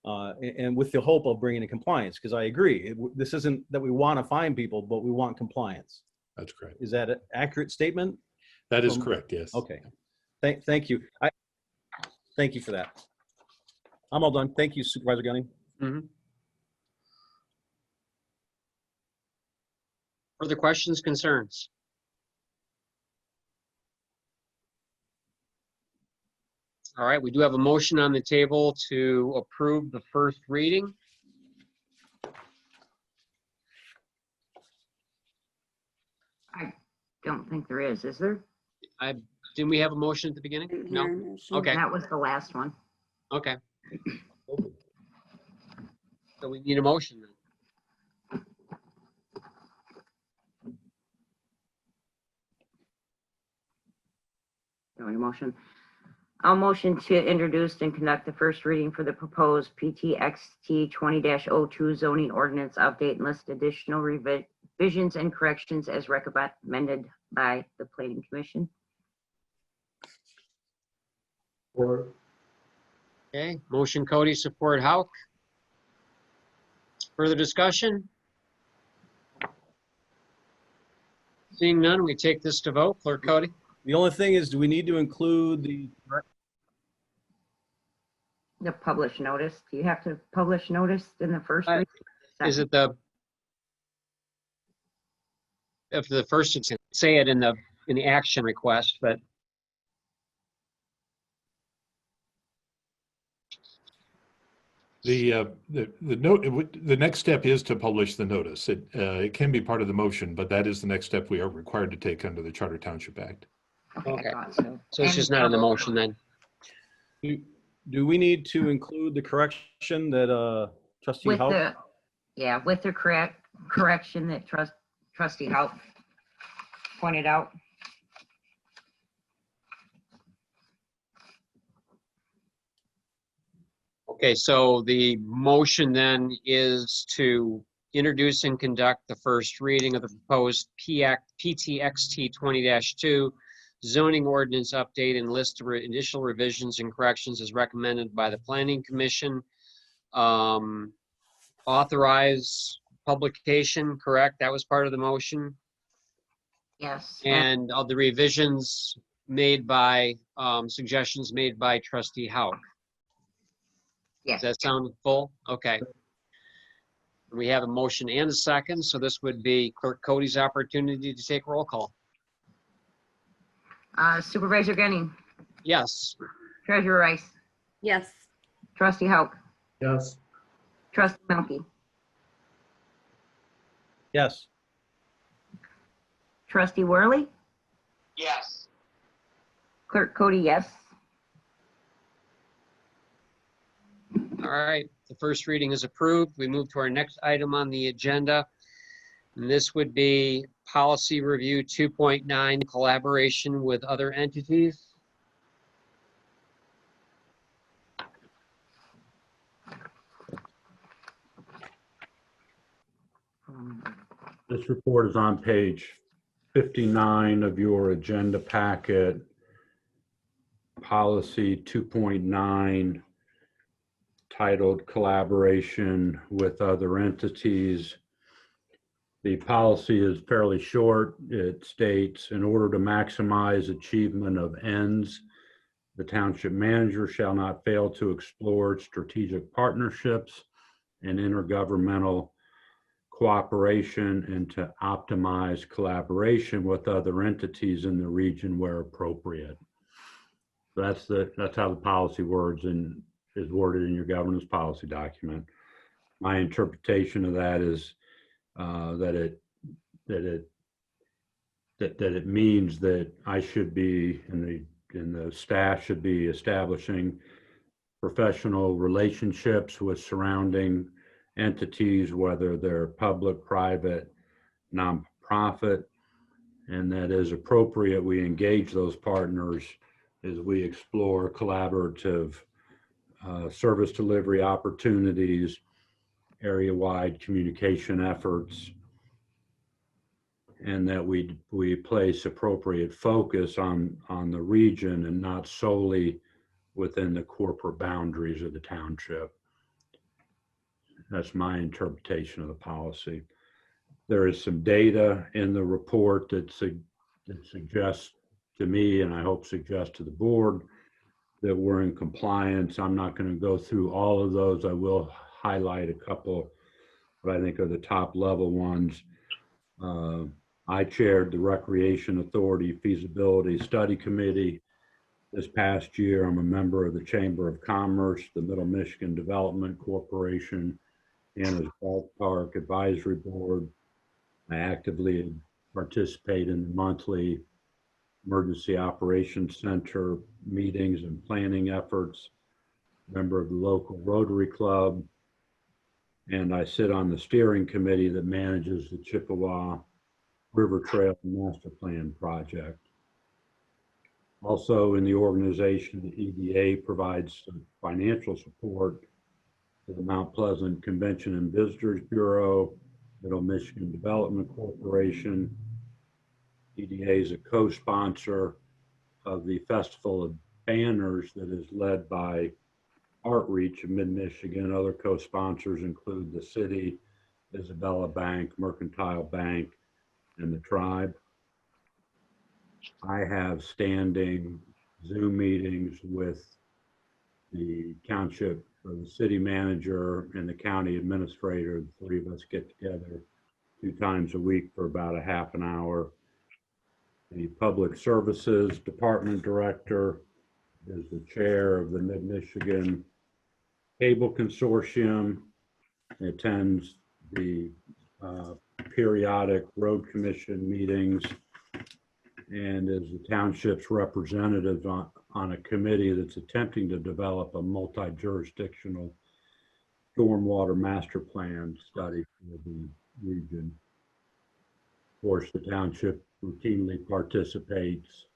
and with the hope of bringing in compliance, because I agree, this isn't that we want to fine people, but we want compliance. That's correct. Is that an accurate statement? That is From- correct, yes. Okay. Thank you. Thank you for that. I'm all done. Thank you, Supervisor Gunning. Mhm. Further questions, concerns? All right, we do have a motion on the table to approve the first reading. Don't think there is there? Didn't we have a motion at the beginning? Didn't No? hear a motion. Okay. That was the last one. Okay. So we need a motion then. No motion. I'll motion to introduce and conduct the first reading for the proposed PTXT 20-02 zoning ordinance update and list additional revisions and corrections as recommended by the Planning Commission. Or Okay, motion Cody, support Hauk. Further discussion? Seeing none, we take this to vote. Clerk Cody? The only thing is, do we need to include The published notice. Do you have to publish notice in the first reading? Is it if the first, it's say it in the action request, but The next step is to publish the notice. It can be part of the motion, but that is the next step we are required to take under the Charter Township Act. Okay. I thought so. so it's just not in the motion then. Do we need to include the correction that Trustee With House? with the correction that Trustee Hout pointed out. Okay, so the motion then is to introduce and conduct the first reading of the proposed PTXT 20-2 zoning ordinance update and list of additional revisions and corrections as recommended by the Planning Commission. Authorize publication, correct? That was part of the motion. Yes. And of the revisions made by, suggestions made by Trustee Hauk. Yes. Does that sound full? Okay. We have a motion and a second, so this would be Clerk Cody's opportunity to take roll call. Supervisor Gunning, Yes. Treasurer Rice, Yes. Trustee Hauk, yes, Trustee Melky, Yes. Trustee Worley, Yes. Clerk Cody, yes. All right, the first reading is approved. We move to our next item on the agenda. And this would be Policy Review 2.9, collaboration with other entities. This report is on page 59 of your agenda packet. Policy 2.9, titled Collaboration with Other Entities. The policy is fairly short. It states, in order to maximize achievement of ends, the township manager shall not fail to explore strategic partnerships and intergovernmental cooperation and to optimize collaboration with other entities in the region where appropriate. That's how the policy is worded in your governance policy document. My interpretation of that is that it means that I should be and the staff should be establishing professional relationships with surrounding entities, whether they're public, private, nonprofit, and that as appropriate, we engage those partners as we explore collaborative service delivery opportunities, area-wide communication efforts, and that we place appropriate focus on the region and not solely within the corporate boundaries of the township. That's my interpretation of the policy. There is some data in the report that suggests to me, and I hope suggests to the board, that we're in compliance. I'm not going to go through all of those. I will highlight a couple what I think are the top level ones. I chaired the Recreation Authority Feasibility Study Committee this past year. I'm a member of the Chamber of Commerce, the Middle Michigan Development Corporation, and as Park Advisory Board. I actively participate in the monthly Emergency Operations Center meetings and planning efforts, member of the local Rotary Club, and I sit on the steering committee that manages the Chippewa River Trail Master Plan project. Also in the organization, the EDA provides some financial support to the Mount Pleasant Convention and Visitors Bureau, Middle Michigan Development Corporation. EDA is a co-sponsor of the Festival of Banners that is led by Outreach of Mid-Michigan. Other co-sponsors include the city, Isabella Bank, Mercantile Bank, and the tribe. I have standing Zoom meetings with the township, or the city manager and the county administrator. The three of us get together 2 times a week for about a half an hour. The Public Services Department Director is the chair of the Mid-Michigan Cable Consortium. He attends the periodic road commission meetings and is the township's representative on a committee that's attempting to develop a multi-jurisdictional stormwater master plan study for the region. Of course, the township routinely participates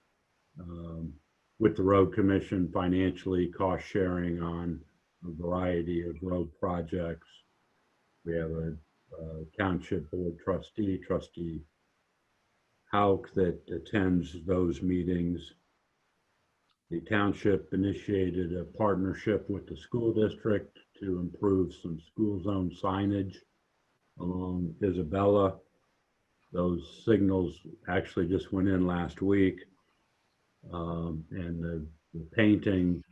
with the road commission financially, cost sharing on a variety of road projects. We have a township board trustee, Trustee Hauk, that attends those meetings. The township initiated a partnership with the school district to improve some school zone signage along Isabella. Those signals actually just went in last week. And the painting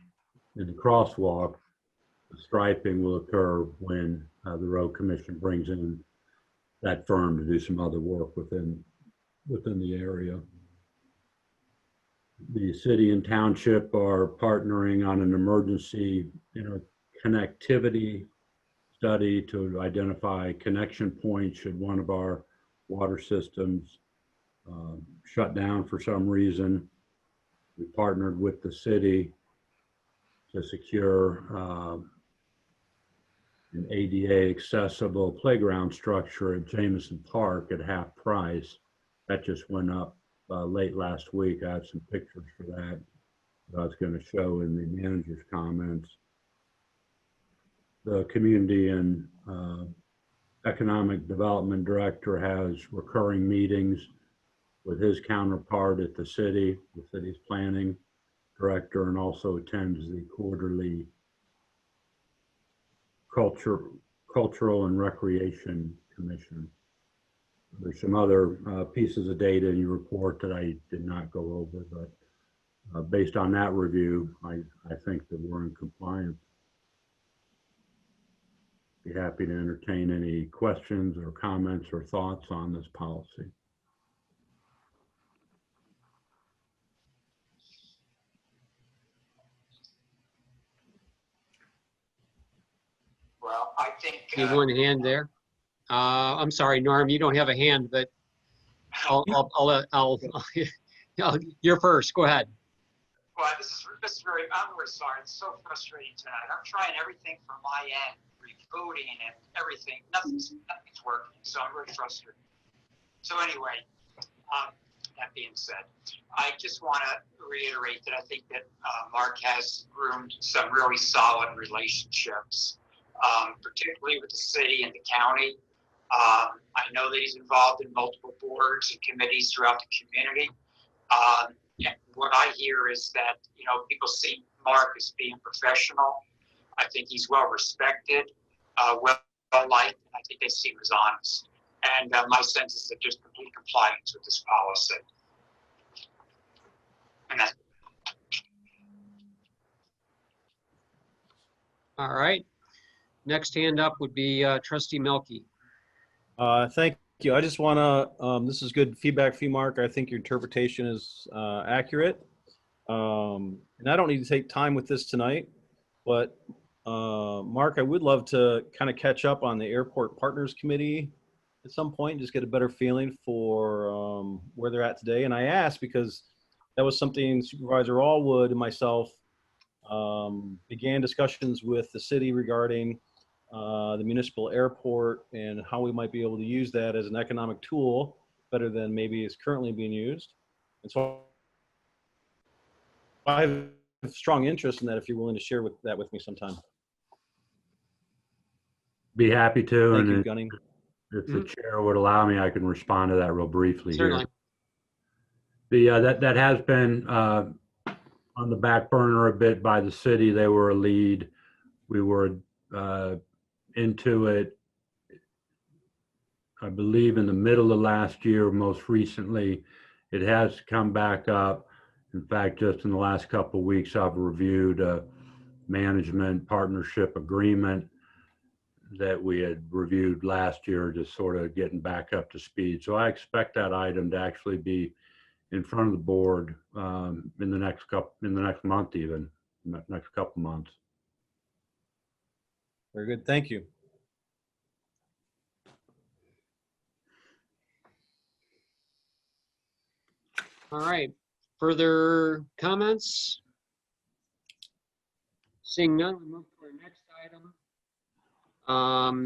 in the crosswalk, the striping will occur when the road commission brings in that firm to do some other work within the area. The city and township are partnering on an emergency connectivity study to identify connection points should one of our water systems shut down for some reason. We partnered with the city to secure an ADA accessible playground structure at Jameson Park at half price. That just went up late last week. I have some pictures for that I was going to show in the manager's comments. The community and economic development director has recurring meetings with his counterpart at the city's planning director, and also attends the quarterly cultural and recreation commission. There's some other pieces of data in your report that I did not go over, but based on that review, I think that we're in compliance. Be happy to entertain any questions or comments or thoughts on this policy. Well, I think. You have one hand there. I'm sorry, Norm, you don't have a hand, but you're first. Go ahead. Well, this is I'm really sorry. It's so frustrating tonight. I'm trying everything from my end, rebooting and everything. Nothing's working, so I'm really frustrated. So anyway, that being said, I just want to reiterate that I think that Mark has groomed some really solid relationships, particularly with the city and the county. I know that he's involved in multiple boards and committees throughout the community. Yeah, what I hear is that, people see Mark as being professional. I think he's well respected, well liked, and I think they see him as honest. And my sense is that there's complete compliance with this policy. And that's All right. Next hand up would be Trustee Milky. Thank you. I just want to, this is good feedback for you, Mark. I think your interpretation is accurate. And I don't need to take time with this tonight, but Mark, I would love to kind of catch up on the Airport Partners Committee at some point, just get a better feeling for where they're at today. And I asked because that was something Supervisor Allwood and myself began discussions with the city regarding the municipal airport and how we might be able to use that as an economic tool better than maybe is currently being used. And so I have a strong interest in that if you're willing to share that with me sometime. Be happy to. Thank you, And Gunning. if the chair would allow me, I can respond to that real briefly Certainly. here. That has been on the back burner a bit by the city. They were a lead. We were into it, I believe, in the middle of last year. Most recently, it has come back up. In fact, just in the last couple of weeks, I've reviewed a management partnership agreement that we had reviewed last year, just sort of getting back up to speed. So I expect that item to actually be in front of the board in the next month, even next couple months. Very good. Thank you. All right. Further comments? Seeing none, we move to our next item.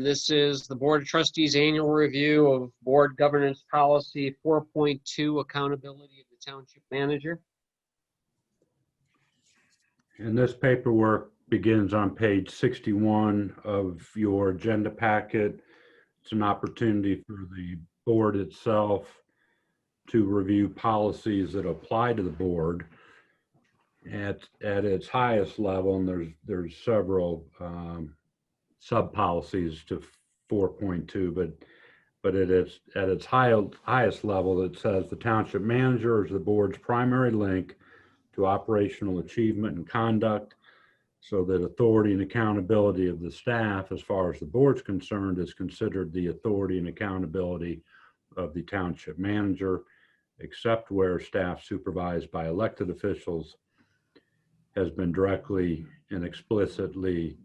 This is the Board of Trustees Annual Review of Board Governance Policy 4.2, Accountability of the Township Manager. And this paperwork begins on page 61 of your agenda packet. It's an opportunity for the board itself to review policies that apply to the board at its highest level. And there's several sub policies to 4.2, but at its highest level, it says the township manager is the board's primary link to operational achievement and conduct, so that authority and accountability of the staff, as far as the board's concerned, is considered the authority and accountability of the township manager, except where staff supervised by elected officials has been directly and explicitly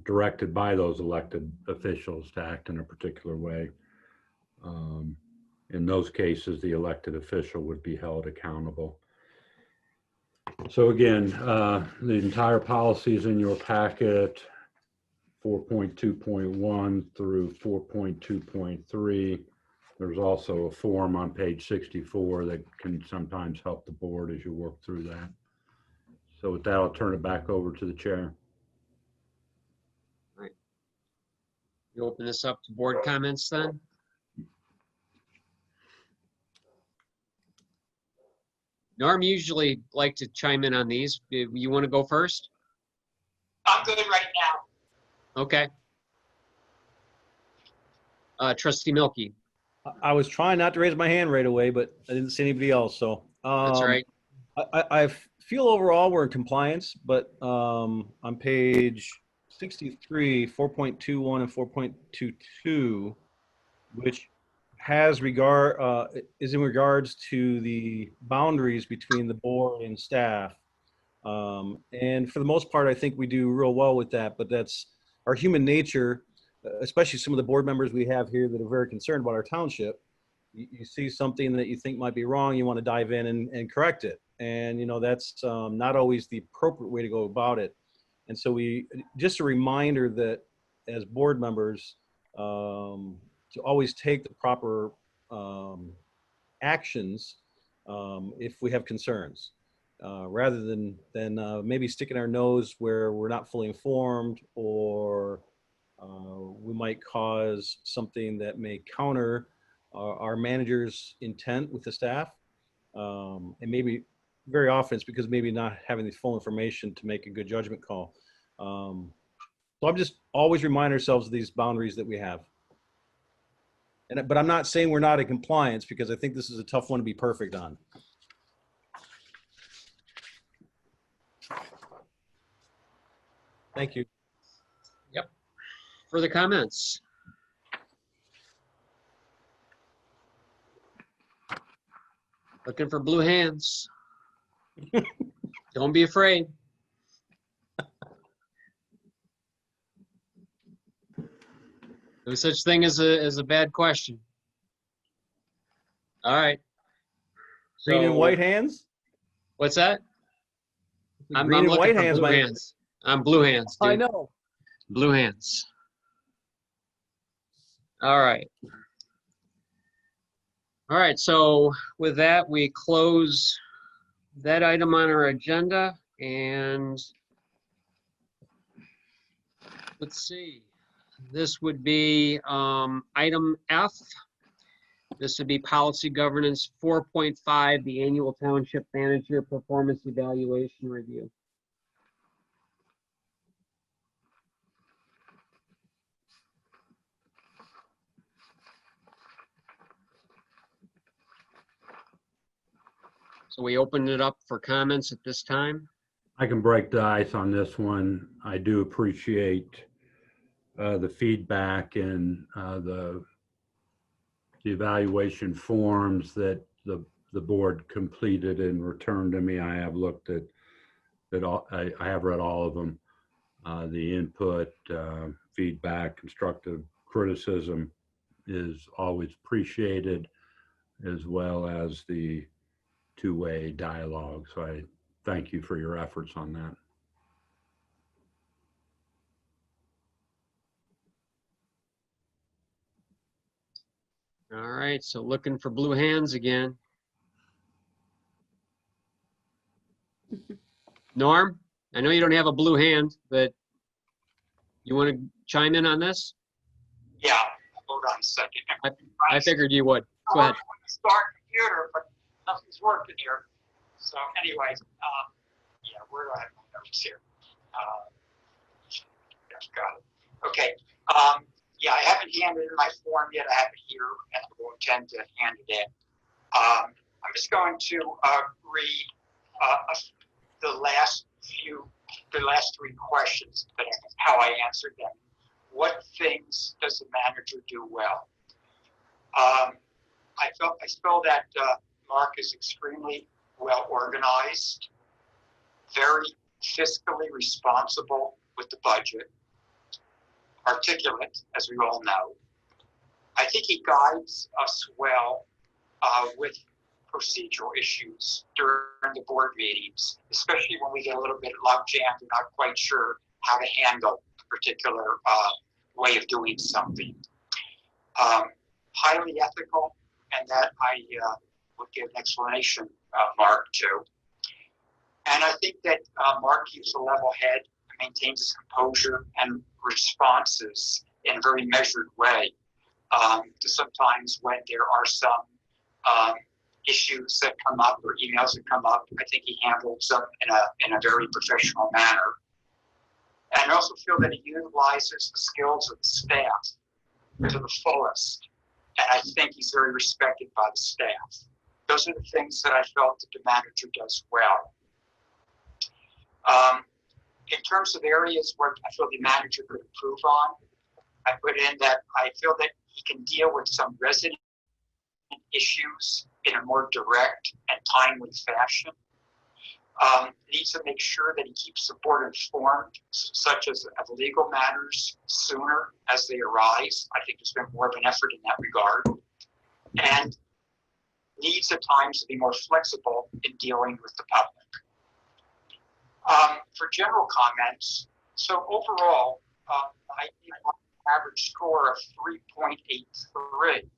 directed by those elected officials to act in a particular way. In those cases, the elected official would be held accountable. So again, the entire policy is in your packet, 4.2.1 through 4.2.3. There's also a form on page 64 that can sometimes help the board as you work through that. So with that, I'll turn it back over to the chair. All right. You open this up to board comments then? Norm, you usually like to chime in on these. You want to go first? I'm good right now. Okay. Trustee Milky. I was trying not to raise my hand right away, but I didn't see anybody else. So That's all right. I feel overall we're in compliance, but on page 63, 4.21 and 4.22, which has is in regards to the boundaries between the board and staff. And for the most part, I think we do real well with that, but that's our human nature, especially some of the board members we have here that are very concerned about our township. You see something that you think might be wrong, you want to dive in and correct it. And, you know, that's not always the appropriate way to go about it. And so just a reminder that as board members, to always take the proper actions if we have concerns, rather than maybe sticking our nose where we're not fully informed, or we might cause something that may counter our manager's intent with the staff. And maybe very often it's because maybe not having the full information to make a good judgment call. So I'm just always remind ourselves of these boundaries that we have. But I'm not saying we're not in compliance because I think this is a tough one to be perfect on. Thank you. Further comments? Looking for blue hands. Don't be afraid. No such thing as a bad question. All right. Green and So- white hands? What's that? I'm Green and looking white for hands, blue my, hands. I'm blue hands, I dude. know. Blue hands. All right. All right, so with that, we close that item on our agenda, and let's see. This would be item F. This would be policy governance 4.5, the annual township manager performance evaluation review. So we open it up for comments at this time. I can break the ice on this one. I do appreciate the feedback and the evaluation forms that the board completed and returned to me. I have looked at all. I have read all of them. The input, feedback, constructive criticism is always appreciated, as well as the two-way dialogue. So I thank you for your efforts on that. All right, so looking for blue hands again. Norm, I know you don't have a blue hand, but you want to chime in on this? Yeah, hold on a second. I figured you would. Go ahead. Start computer, but nothing's working here. So anyways, yeah, where do I have my notes here? Yes, got it. Okay. Yeah, I haven't handed in my form yet. I have it here, and I will intend to hand it in. I'm just going to read the last three questions, but how I answered them. What things does the manager do well? I feel that Mark is extremely well organized, very fiscally responsible with the budget, articulate, as we all know. I think he guides us well with procedural issues during the board meetings, especially when we get a little bit log-jammed and not quite sure how to handle a particular way of doing something. Highly ethical, and that I would give an explanation, Mark, to. And I think that Mark keeps a level head and maintains his composure and responses in a very measured way to sometimes when there are some issues that come up or emails that come up. I think he handles them in a very professional manner. And I also feel that he utilizes the skills of the staff to the fullest. And I think he's very respected by the staff. Those are the things that I felt that the manager does well. In terms of areas where I feel the manager could improve on, I put in that I feel that he can deal with some resident issues in a more direct and timely fashion. Needs to make sure that he keeps the board informed, such as of legal matters, sooner as they arise. I think there's been more of an effort in that regard. And needs at times to be more flexible in dealing with the public. For general comments, so overall, I give an average score of 3.83.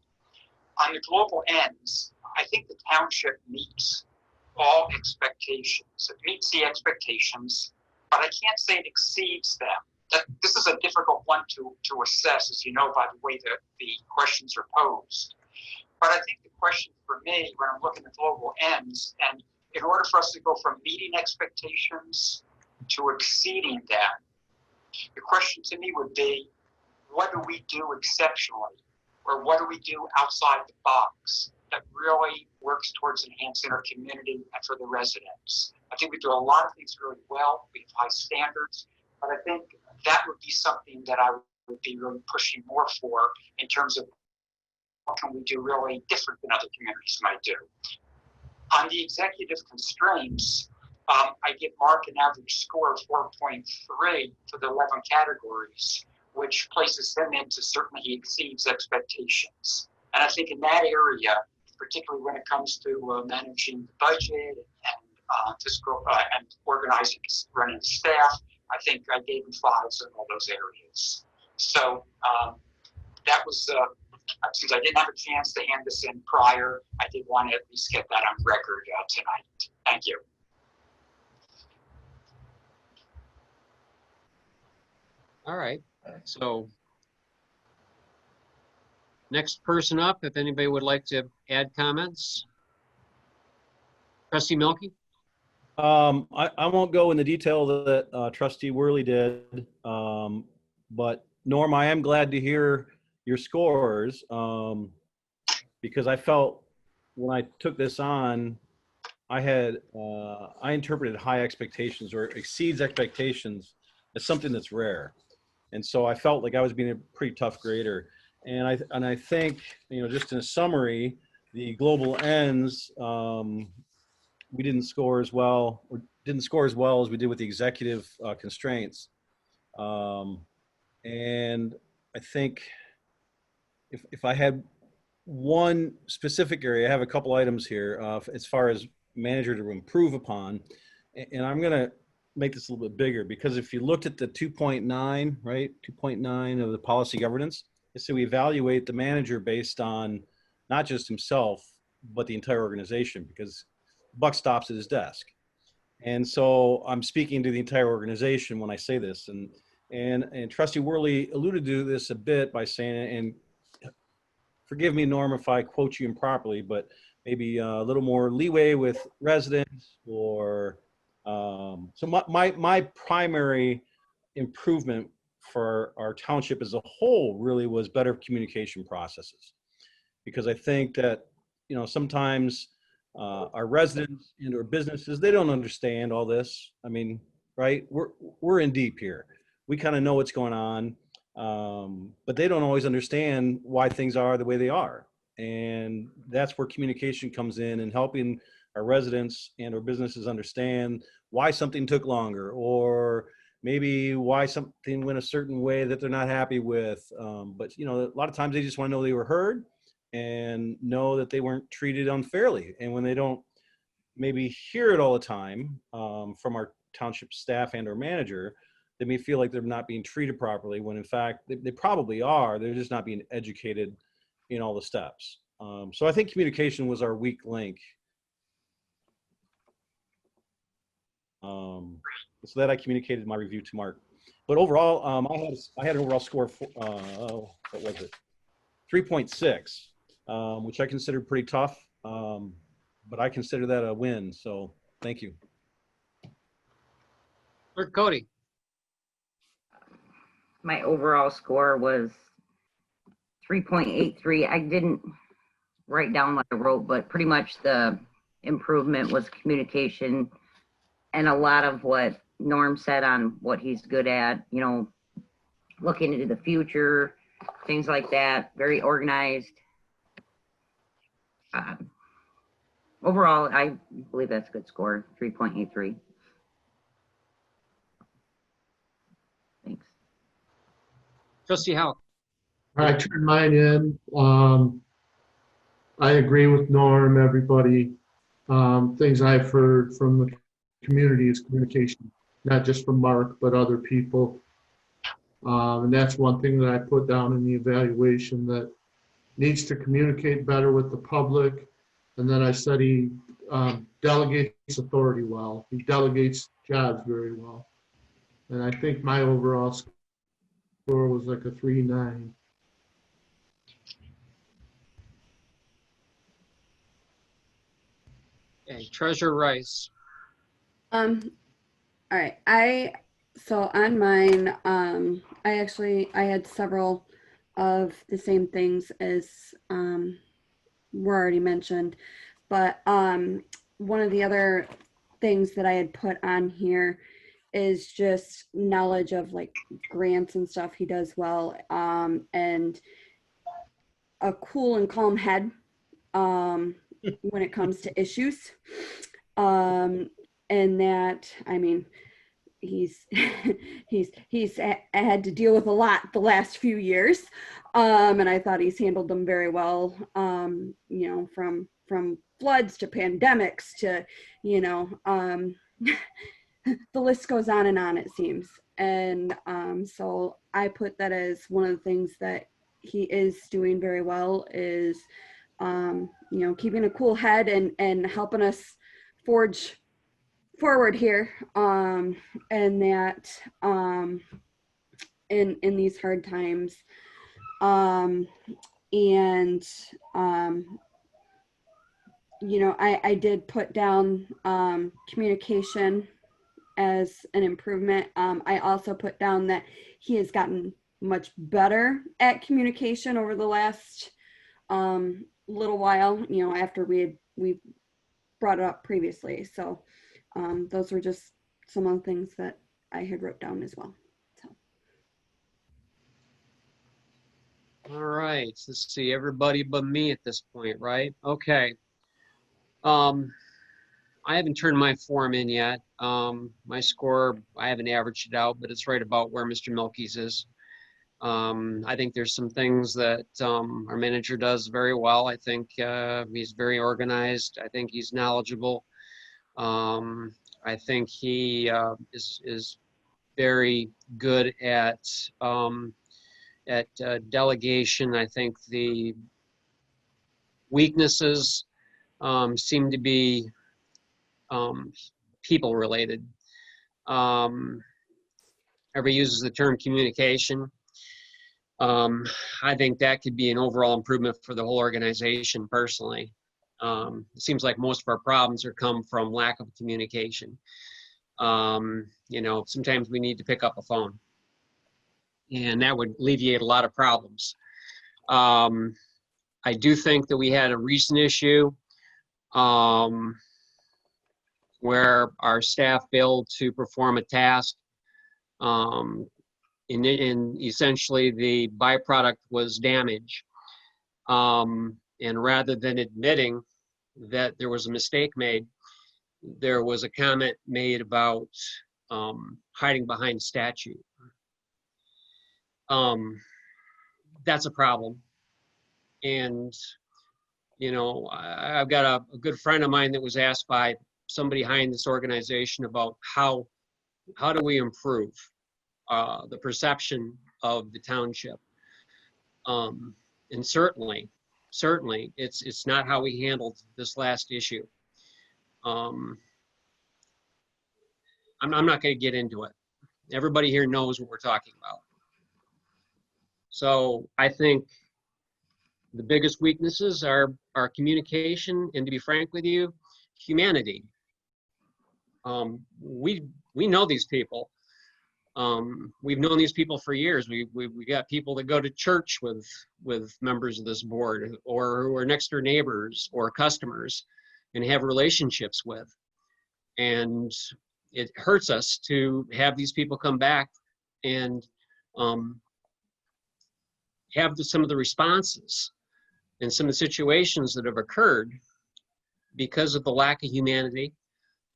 On the global ends, I think the township meets all expectations. It meets the expectations, but I can't say it exceeds them. This is a difficult one to assess, as you know, by the way that the questions are posed. But I think the question for me, when I'm looking at global ends, and in order for us to go from meeting expectations to exceeding them, the question to me would be, what do we do exceptionally or what do we do outside the box that really works towards enhancing our community and for the residents? I think we do a lot of things really well. We have high standards, but I think that would be something that I would be really pushing more for in terms of what can we do really different than other communities might do. On the executive constraints, I give Mark an average score of 4.3 for the 11 categories, which places him into certainly he exceeds expectations. And I think in that area, particularly when it comes to managing the budget and fiscal and organizing, running the staff, I think I gave him 5s in all those areas. So that was, since I didn't have a chance to hand this in prior, I did want to at least get that on record tonight. Thank you. All right, so next person up, if anybody would like to add comments. Trustee Milky? I won't go in the detail that Trustee Worley did, but Norm, I am glad to hear your scores because I felt when I took this on, I interpreted high expectations or exceeds expectations as something that's rare. And so I felt like I was being a pretty tough grader. And I think, just in a summary, the global ends, we didn't score as well as we did with the executive constraints. And I think if I had one specific area, I have a couple items here as far as manager to improve upon, and I'm going to make this a little bit bigger because if you looked at the 2.9, right, 2.9 of the policy governance, so we evaluate the manager based on not just himself, but the entire organization because buck stops at his desk. And so I'm speaking to the entire organization when I say this. And Trustee Worley alluded to this a bit by saying, and forgive me, Norm, if I quote you improperly, but maybe a little more leeway with residents or, so my primary improvement for our township as a whole really was better communication processes. Because I think that, sometimes our residents and our businesses, they don't understand all this. I mean, right? We're in deep here. We kind of know what's going on, but they don't always understand why things are the way they are. And that's where communication comes in and helping our residents and our businesses understand why something took longer or maybe why something went a certain way that they're not happy with. But, a lot of times they just want to know they were heard and know that they weren't treated unfairly. And when they don't maybe hear it all the time from our township staff and our manager, they may feel like they're not being treated properly when in fact they probably are. They're just not being educated in all the steps. So I think communication was our weak link. So that I communicated my review to Mark. But overall, I had an overall score of, what was it? 3.6, which I considered pretty tough, but I consider that a win. So thank you. Clerk Cody? My overall score was 3.83. I didn't write down what I wrote, but pretty much the improvement was communication and a lot of what Norm said on what he's good at, looking into the future, things like that, very organized. Overall, I believe that's a good score, 3.83. Thanks. Trustee Howe? I turned mine in. I agree with Norm, everybody. Things I've heard from the community is communication, not just from Mark, but other people. And that's one thing that I put down in the evaluation that needs to communicate better with the public. And then I said he delegates authority well. He delegates jobs very well. And I think my overall score was like a 3.9. Okay, Treasurer Rice? All right. So on mine, I had several of the same things as were already mentioned. But one of the other things that I had put on here is just knowledge of like grants and stuff he does well, and a cool and calm head when it comes to issues. And that, I mean, he's had to deal with a lot the last few years, and I thought he's handled them very well. You know, from floods to pandemics to, you know, the list goes on and on, it seems. And so I put that as one of the things that he is doing very well is, you know, keeping a cool head and helping us forge forward here, and that in these hard times, and you know, I did put down communication as an improvement. I also put down that he has gotten much better at communication over the last little while, you know, after we brought it up previously. So those were just some of the things that I had wrote down as well. So. All right, let's see, everybody but me at this point, right? Okay. I haven't turned my form in yet. My score, I haven't averaged it out, but it's right about where Mr. Milky's is. I think there's some things that our manager does very well. I think he's very organized. I think he's knowledgeable. I think he is very good at delegation. I think the weaknesses seem to be people related. Everybody uses the term communication. I think that could be an overall improvement for the whole organization personally. It seems like most of our problems are come from lack of communication. You know, sometimes we need to pick up a phone, and that would alleviate a lot of problems. I do think that we had a recent issue where our staff failed to perform a task, and essentially the byproduct was damage. And rather than admitting that there was a mistake made, there was a comment made about hiding behind statute. That's a problem. And, you know, I've got a good friend of mine that was asked by somebody high in this organization about how do we improve the perception of the township. And certainly, it's not how we handled this last issue. I'm not going to get into it. Everybody here knows what we're talking about. So I think the biggest weaknesses are our communication, and to be frank with you, humanity. We know these people. We've known these people for years. We got people that go to church with members of this board, or who are next door neighbors or customers and have relationships with. And it hurts us to have these people come back and have some of the responses and some of the situations that have occurred because of the lack of humanity,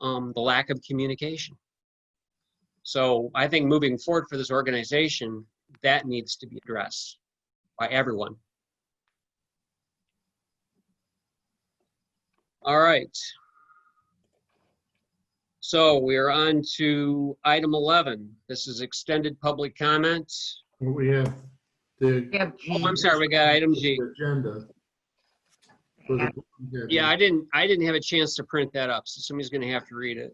the lack of communication. So I think moving forward for this organization, that needs to be addressed by everyone. All right. So we are on to item 11. This is extended public comments. We have the. We have G. Oh, I'm sorry, we got item G. Agenda. Yeah, I didn't have a chance to print that up, so somebody's gonna have to read it.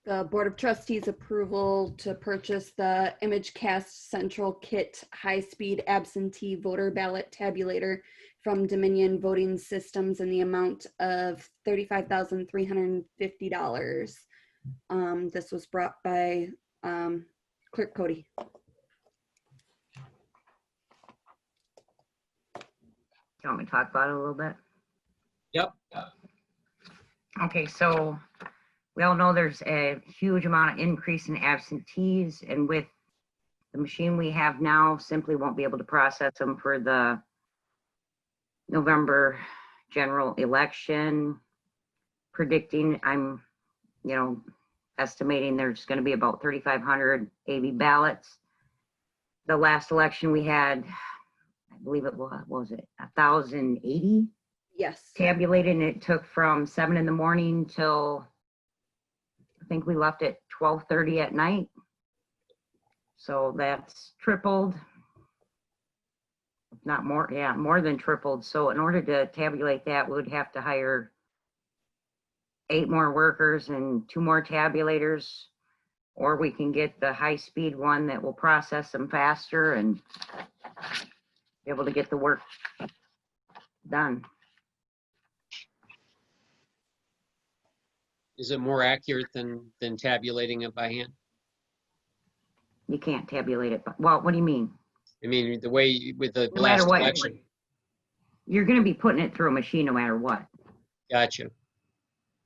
The Board of Trustees approval to purchase the ImageCast Central Kit high-speed absentee voter ballot tabulator from Dominion Voting Systems in the amount of $35,350. This was brought by Clerk Cody. You want me to talk about it a little bit? Yep. Okay, so we all know there's a huge amount of increase in absentees, and with the machine we have now, simply won't be able to process them for the November general election. Predicting, I'm, estimating there's going to be about 3,500 AV ballots. The last election we had, I believe it was, 1,080 Yes. tabulated, and it took from 7 in the morning till I think we left at 12:30 at night. So that's tripled, if not more, yeah, more than tripled. So in order to tabulate that, we would have to hire 8 more workers and 2 more tabulators, or we can get the high-speed one that will process them faster and be able to get the work done. Is it more accurate than tabulating it by hand? You can't tabulate it, but, well, what do you mean? I mean, the way with the No matter last what, election. you're gonna be putting it through a machine no matter what, Gotcha.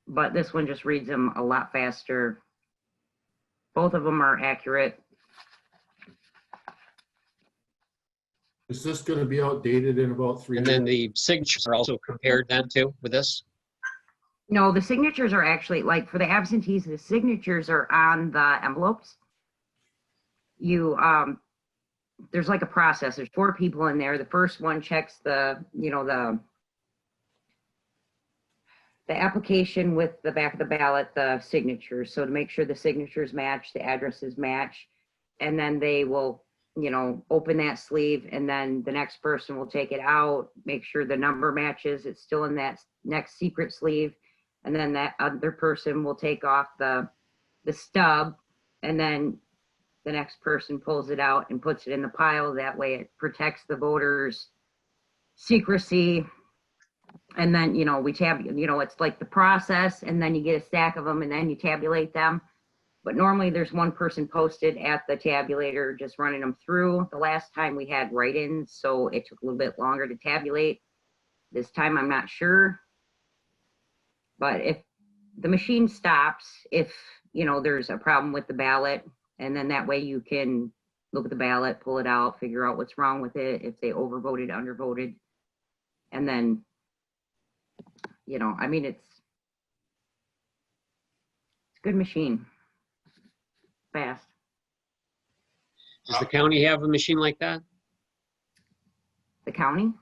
but this one just reads them a lot faster. Both of them are accurate. Is this gonna be outdated in about 3 And years? then the signatures are also compared then too with this? No, the signatures are actually, like, for the absentees, the signatures are on the envelopes. You, there's like a process. There's 4 people in there. The first one checks the application with the back of the ballot, the signatures. So to make sure the signatures match, the addresses match, and then they will, open that sleeve, and then the next person will take it out, make sure the number matches. It's still in that next secret sleeve. And then that other person will take off the stub, and then the next person pulls it out and puts it in the pile. That way it protects the voters' secrecy. And then, we it's like the process, and then you get a stack of them, and then you tabulate them. But normally there's one person posted at the tabulator just running them through. The last time we had write-ins, so it took a little bit longer to tabulate. This time I'm not sure. But if the machine stops, if, there's a problem with the ballot, and then that way you can look at the ballot, pull it out, figure out what's wrong with it, if they overvoted, undervoted. And then, it's a good machine. Fast. Does the county have a machine like that? The county?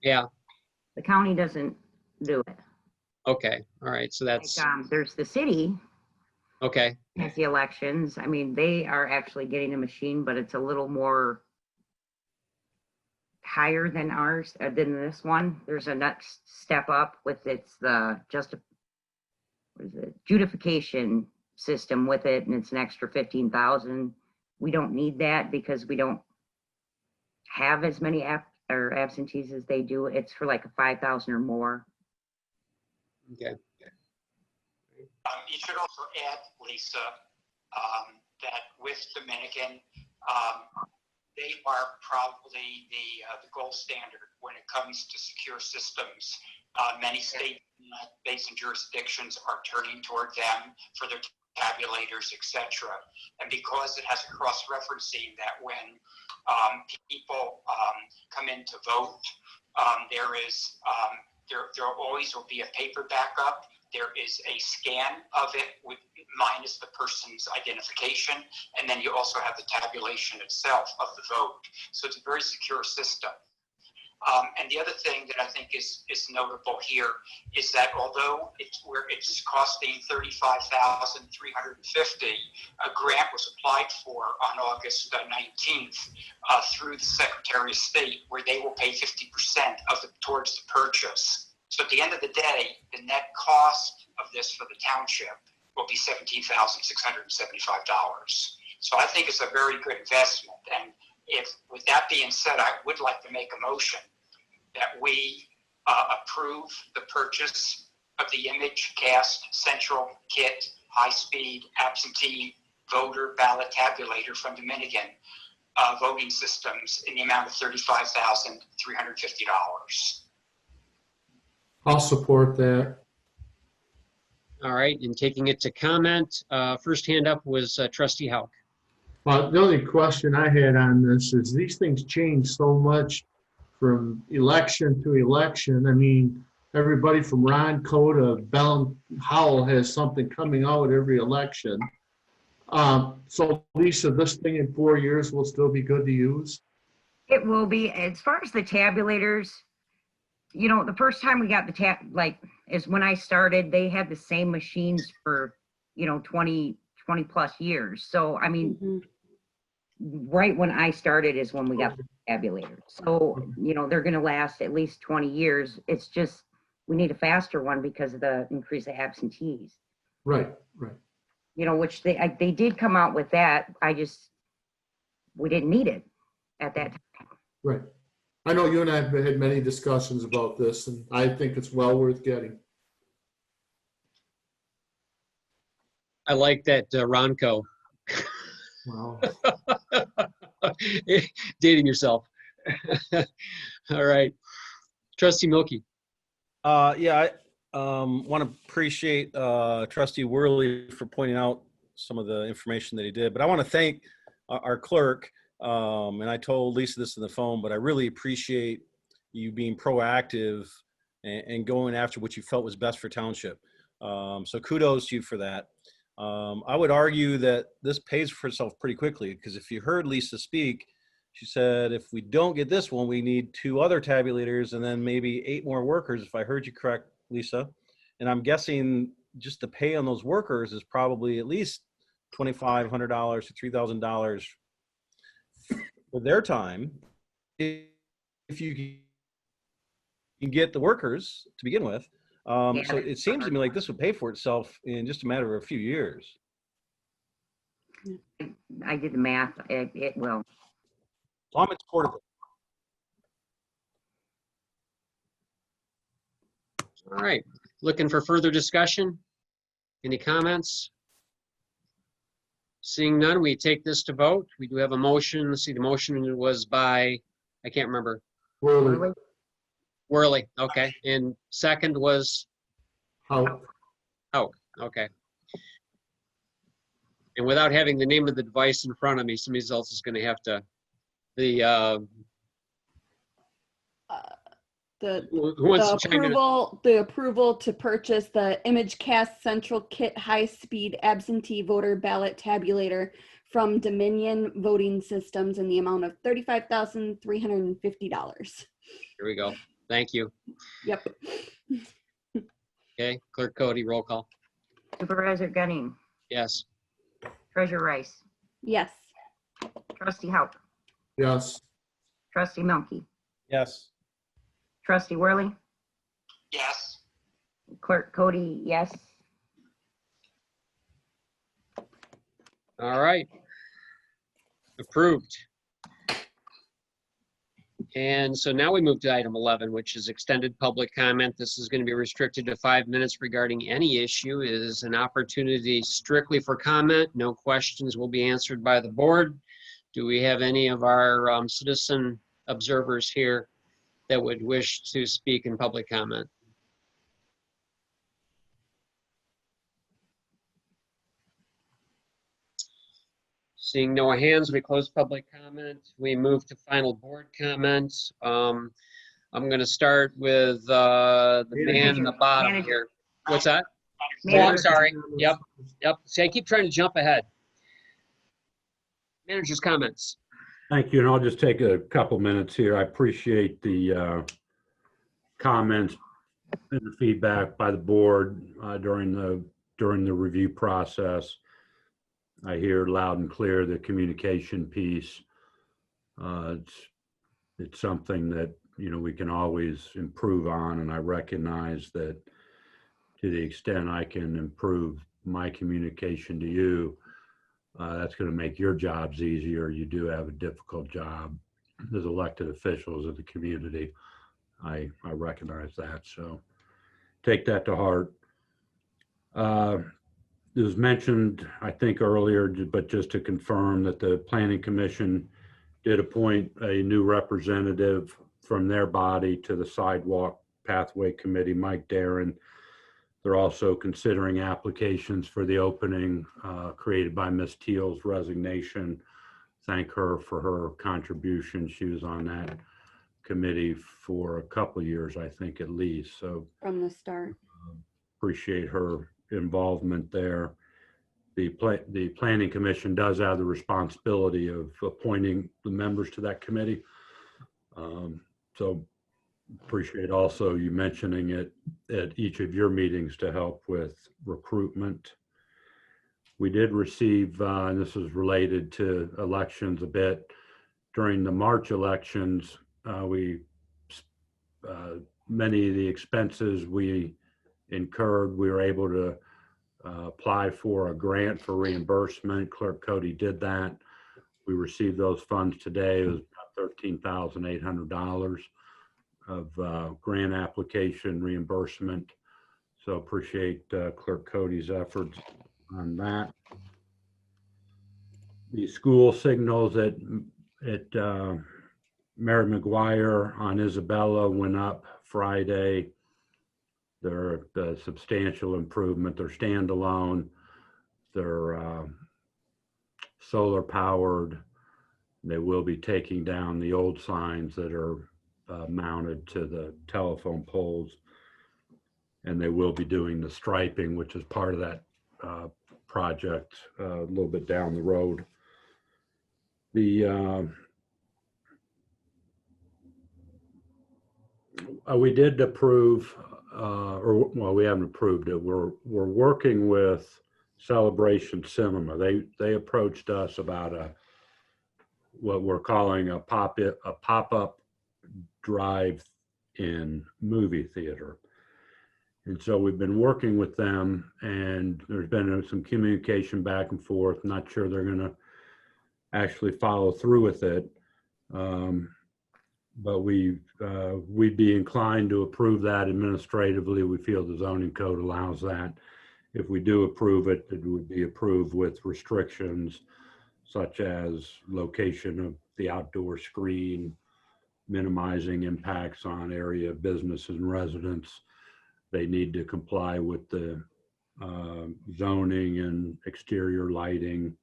Yeah. The county doesn't do it. Okay. All right. So that's Like, there's the city okay. has the elections. I mean, they are actually getting a machine, but it's a little more higher than ours, than this one. There's a next step up with judification system with it, and it's an extra 15,000. We don't need that because we don't have as many absentees as they do. It's for like a 5,000 or more. Okay. You should also add, Lisa, that with Dominican, they are probably the gold standard when it comes to secure systems. Many states and jurisdictions are turning toward them for their tabulators, etc. And because it has a cross-referencing that when people come in to vote, there always will be a paper backup. There is a scan of it minus the person's identification, and then you also have the tabulation itself of the vote. So it's a very secure system. And the other thing that I think is notable here is that although it's costing $35,350, a grant was applied for on August 19th through the Secretary of State, where they will pay 50% towards the purchase. So at the end of the day, the net cost of this for the township will be $17,675. So I think it's a very good investment. And with that being said, I would like to make a motion that we approve the purchase of the ImageCast Central Kit high-speed absentee voter ballot tabulator from Dominion voting systems in the amount of $35,350. I'll support that. All right, and taking it to comment, first hand up was Trustee Hauk. Well, the only question I had on this is these things change so much from election to election. I mean, everybody from Ron Coe to Bell Howell has something coming out every election. So Lisa, this thing in 4 years will still be good to use? It will be. As far as the tabulators, you know, the first time we got the is when I started, they had the same machines for, you know, 20 plus years. So, I mean, right when I started is when we got the tabulator. So, you know, they're going to last at least 20 years. It's just, we need a faster one because of the increase of absentees. Right, right. You know, which they did come out with that. We didn't need it at that time. Right. I know you and I have had many discussions about this, and I think it's well worth getting. I like that Ronco. Wow. Dating yourself. All right. Trustee Milky. Yeah, I want to appreciate Trustee Worley for pointing out some of the information that he did. But I want to thank our clerk. And I told Lisa this on the phone, but I really appreciate you being proactive and going after what you felt was best for Township. So kudos to you for that. I would argue that this pays for itself pretty quickly, because if you heard Lisa speak, she said, if we don't get this one, we need 2 other tabulators and then maybe 8 more workers, if I heard you correct, Lisa. And I'm guessing just the pay on those workers is probably at least $2,500 to $3,000 for their time. If you can get the workers to begin with. So it seems to me like this would pay for itself in just a matter of a few years. I did the math. It will. So I'm in support of it. All right. Looking for further discussion? Any comments? Seeing none, we take this to vote. We do have a motion. Let's see, the motion was by, I can't remember. Worley. Worley, okay. And second was How? Hauk, okay. And without having the name of the device in front of me, somebody else is going to have to, who wants to chime in? The approval to purchase the ImageCast Central Kit high-speed absentee voter ballot tabulator from Dominion Voting Systems in the amount of $35,350. Here we go. Thank you. Yep. Okay, Clerk Cody, roll call. Supervisor Gunning, Yes. Treasurer Rice, Yes. Trustee Hauk, Yes. Trustee Milky, Yes. Trustee Worley, Yes. Clerk Cody, yes. All right. Approved. And so now we move to item 11, which is extended public comment. This is going to be restricted to 5 minutes regarding any issue. It is an opportunity strictly for comment. No questions will be answered by the board. Do we have any of our citizen observers here that would wish to speak in public comment? Seeing no hands, we close public comment. We move to final board comments. I'm going to start with the man in the bottom Manager. here. What's that? Oh, Manager. I'm sorry. Yep. See, I keep trying to jump ahead. Manager's comments. Thank you, and I'll just take a couple minutes here. I appreciate the comments and the feedback by the board during the review process. I hear loud and clear the communication piece. It's something that, you know, we can always improve on, and I recognize that to the extent I can improve my communication to you, that's going to make your jobs easier. You do have a difficult job as elected officials of the community. I recognize that, so take that to heart. It was mentioned, I think earlier, but just to confirm that the Planning Commission did appoint a new representative from their body to the Sidewalk Pathway Committee, Mike Darren. They're also considering applications for the opening created by Ms. Teal's resignation. Thank her for her contribution. She was on that committee for a couple of years, I think at least. So From the start. appreciate her involvement there. The Planning Commission does have the responsibility of appointing the members to that committee. So appreciate also you mentioning it at each of your meetings to help with recruitment. We did receive, and this is related to elections a bit, during the March elections, many of the expenses we incurred, we were able to apply for a grant for reimbursement. Clerk Cody did that. We received those funds today. It was about $13,800 of grant application reimbursement. So appreciate Clerk Cody's efforts on that. The school signals at Mary McGuire on Isabella went up Friday. They're a substantial improvement. They're standalone. They're solar powered. They will be taking down the old signs that are mounted to the telephone poles. And they will be doing the striping, which is part of that project a little bit down the road. We did approve, we haven't approved it. We're working with Celebration Cinema. They approached us about what we're calling a pop-up drive-in movie theater. And so we've been working with them, and there's been some communication back and forth. Not sure they're going to actually follow through with it. But we'd be inclined to approve that administratively. We feel the zoning code allows that. If we do approve it, it would be approved with restrictions such as location of the outdoor screen, minimizing impacts on area businesses and residents. They need to comply with the zoning and exterior lighting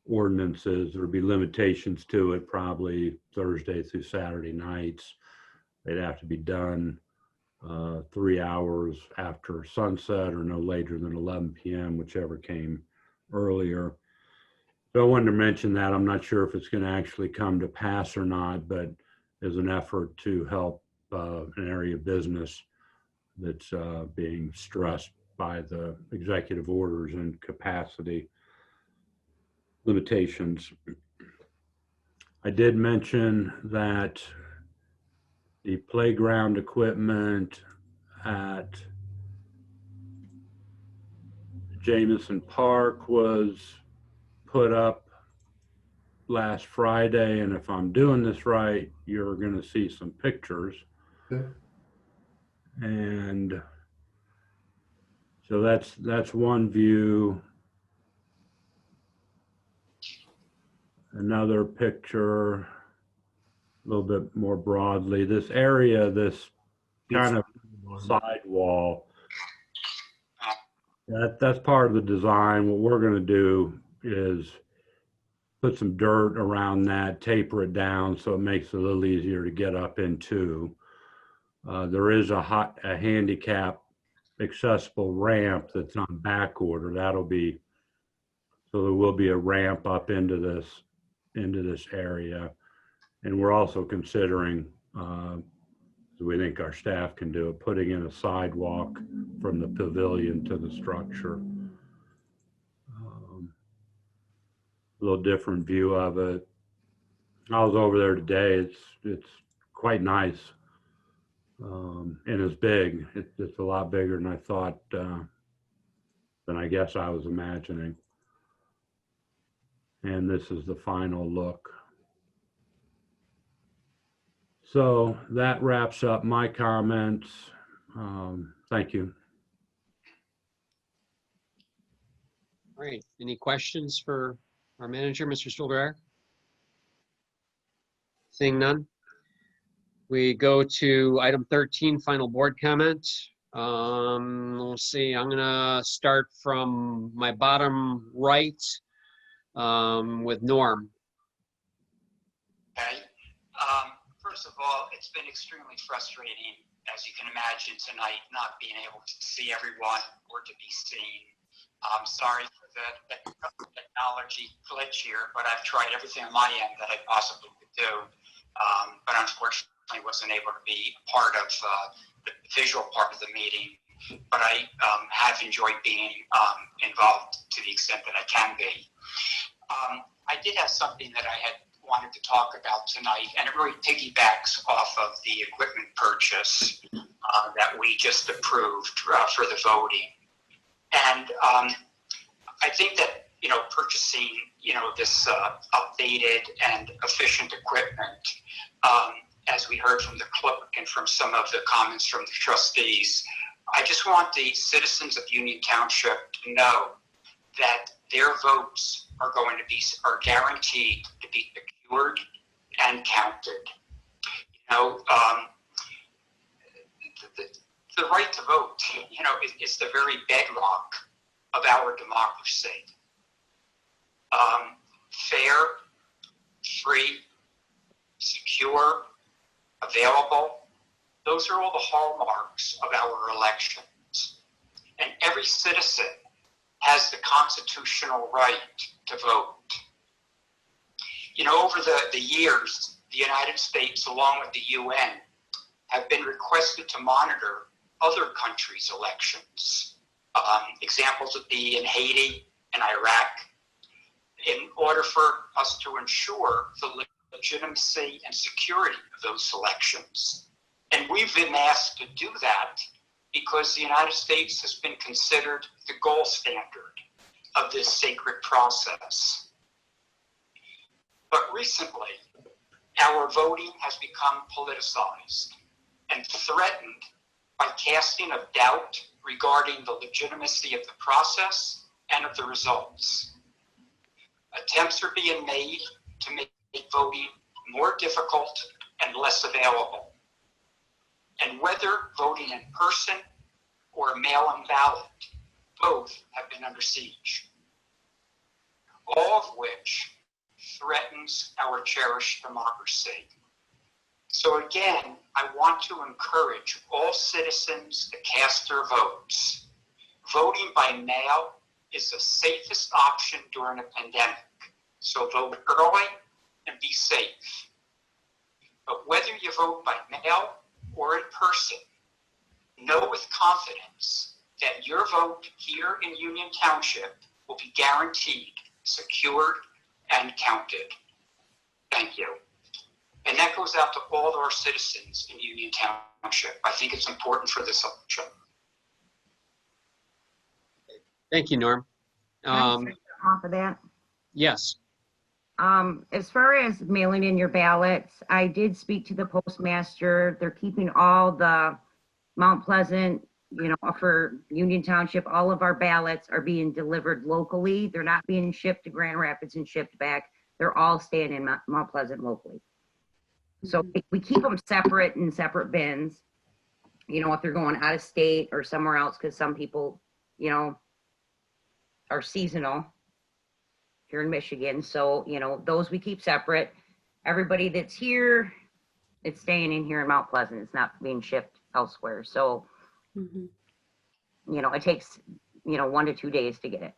ordinances. There'll be limitations to it, probably Thursday through Saturday nights. They'd have to be done 3 hours after sunset or no later than 11 p.m., whichever came earlier. So I wanted to mention that. I'm not sure if it's going to actually come to pass or not, but as an effort to help an area of business that's being stressed by the executive orders and capacity limitations. I did mention that the playground equipment at Jamison Park was put up last Friday, and if I'm doing this right, you're going to see some pictures. Okay. And so that's one view. Another picture, a little bit more broadly, this area, this kind of sidewall, that's part of the design. What we're going to do is put some dirt around that, taper it down so it makes it a little easier to get up into. There is a handicap accessible ramp that's on back order. So there will be a ramp up into this area. And we're also considering, we think our staff can do it, putting in a sidewalk from the pavilion to the structure. A little different view of it. I was over there today. It's quite nice. And it's big. It's a lot bigger than I thought, than I guess I was imagining. And this is the final look. So that wraps up my comments. Thank you. All right, any questions for our manager, Mr. Stolberg? Seeing none. We go to item 13, final board comment. Let's see, I'm gonna start from my bottom right with Norm. Okay. First of all, it's been extremely frustrating, as you can imagine tonight, not being able to see everyone or to be seen. I'm sorry for the technology glitch here, but I've tried everything on my end that I possibly could do. But unfortunately wasn't able to be part of the visual part of the meeting. But I have enjoyed being involved to the extent that I can be. I did have something that I had wanted to talk about tonight, and it really piggybacks off of the equipment purchase that we just approved for the voting. And I think that, purchasing, this updated and efficient equipment, as we heard from the clerk and from some of the comments from the trustees, I just want the citizens of Union Township to know that their votes are guaranteed to be secured and counted. The right to vote, is the very bedrock of our democracy. Fair, free, secure, available. Those are all the hallmarks of our elections. And every citizen has the constitutional right to vote. Over the years, the United States, along with the UN, have been requested to monitor other countries' elections. Examples would be in Haiti and Iraq, in order for us to ensure the legitimacy and security of those elections. And we've been asked to do that because the United States has been considered the gold standard of this sacred process. But recently, our voting has become politicized and threatened by casting of doubt regarding the legitimacy of the process and of the results. Attempts are being made to make voting more difficult and less available. And whether voting in person or a mail-in ballot, both have been under siege. All of which threatens our cherished democracy. So again, I want to encourage all citizens to cast their votes. Voting by mail is the safest option during a pandemic. So vote early and be safe. But whether you vote by mail or in person, know with confidence that your vote here in Union Township will be guaranteed, secured, and counted. Thank you. And that goes out to all of our citizens in Union Township. I think it's important for this election. Thank you, Norm. Off of that. Yes. As far as mailing in your ballots, I did speak to the postmaster. They're keeping all the Mount Pleasant, for Union Township, all of our ballots are being delivered locally. They're not being shipped to Grand Rapids and shipped back. They're all staying in Mount Pleasant locally. So we keep them separate in separate bins, if they're going out of state or somewhere else, because some people, are seasonal here in Michigan. So, those we keep separate. Everybody that's here, it's staying in here in Mount Pleasant. It's not being shipped elsewhere. So, it takes, 1 to 2 days to get it.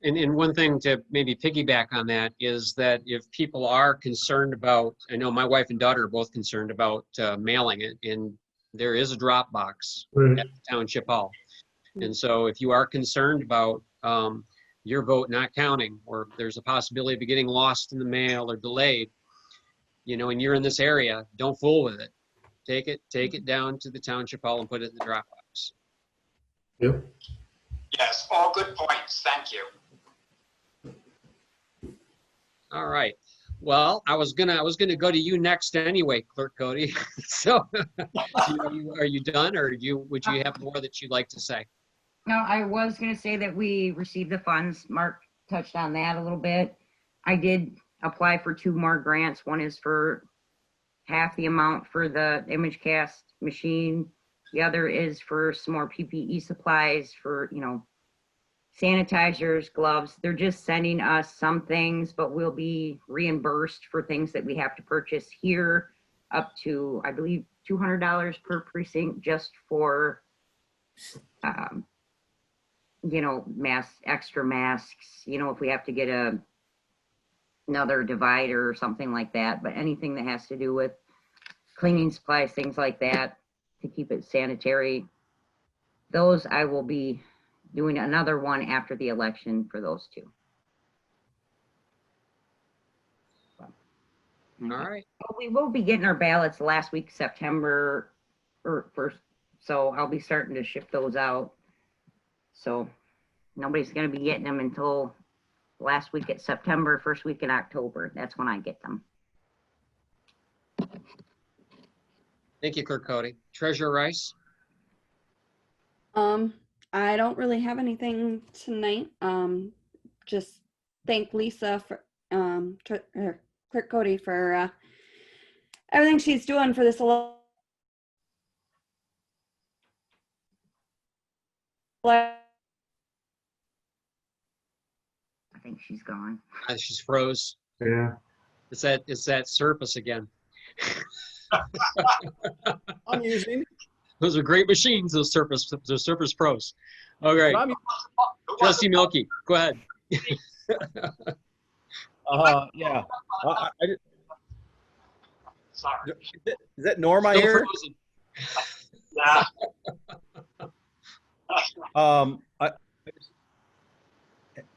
And one thing to maybe piggyback on that is that if people are concerned about, I know my wife and daughter are both concerned about mailing it, and there is a drop box Right. at the Township Hall. And so if you are concerned about your vote not counting, or there's a possibility of it getting lost in the mail or delayed, and you're in this area, don't fool with it. Take it down to the Township Hall and put it in the drop box. Yep. Yes, all good points. Thank you. All right. Well, I was gonna go to you next anyway, Clerk Cody. So, are you done, or would you have more that you'd like to say? No, I was gonna say that we received the funds. Mark touched on that a little bit. I did apply for 2 more grants. One is for half the amount for the ImageCast machine. The other is for some more PPE supplies for, sanitizers, gloves. They're just sending us some things, but we'll be reimbursed for things that we have to purchase here up to, I believe, $200 per precinct just for, extra masks, if we have to get another divider or something like that, but anything that has to do with cleaning supplies, things like that, to keep it sanitary. Those I will be doing another one after the election for those 2. All right. We will be getting our ballots the last week of September or first, so I'll be starting to ship those out. So nobody's going to be getting them until last week of September, first week in October. That's when I get them. Thank you, Clerk Cody. Treasurer Rice? I don't really have anything tonight. Just thank Lisa for, Clerk Cody for, everything she's doing for this I think she's gone. She's froze. Yeah. It's that Surface again. I'm using. Those are great machines, those Surface Pros. All right. I'm Trustee Milky, go ahead. Yeah. Sorry. Is that Norm I Still hear? frozen. Yeah. I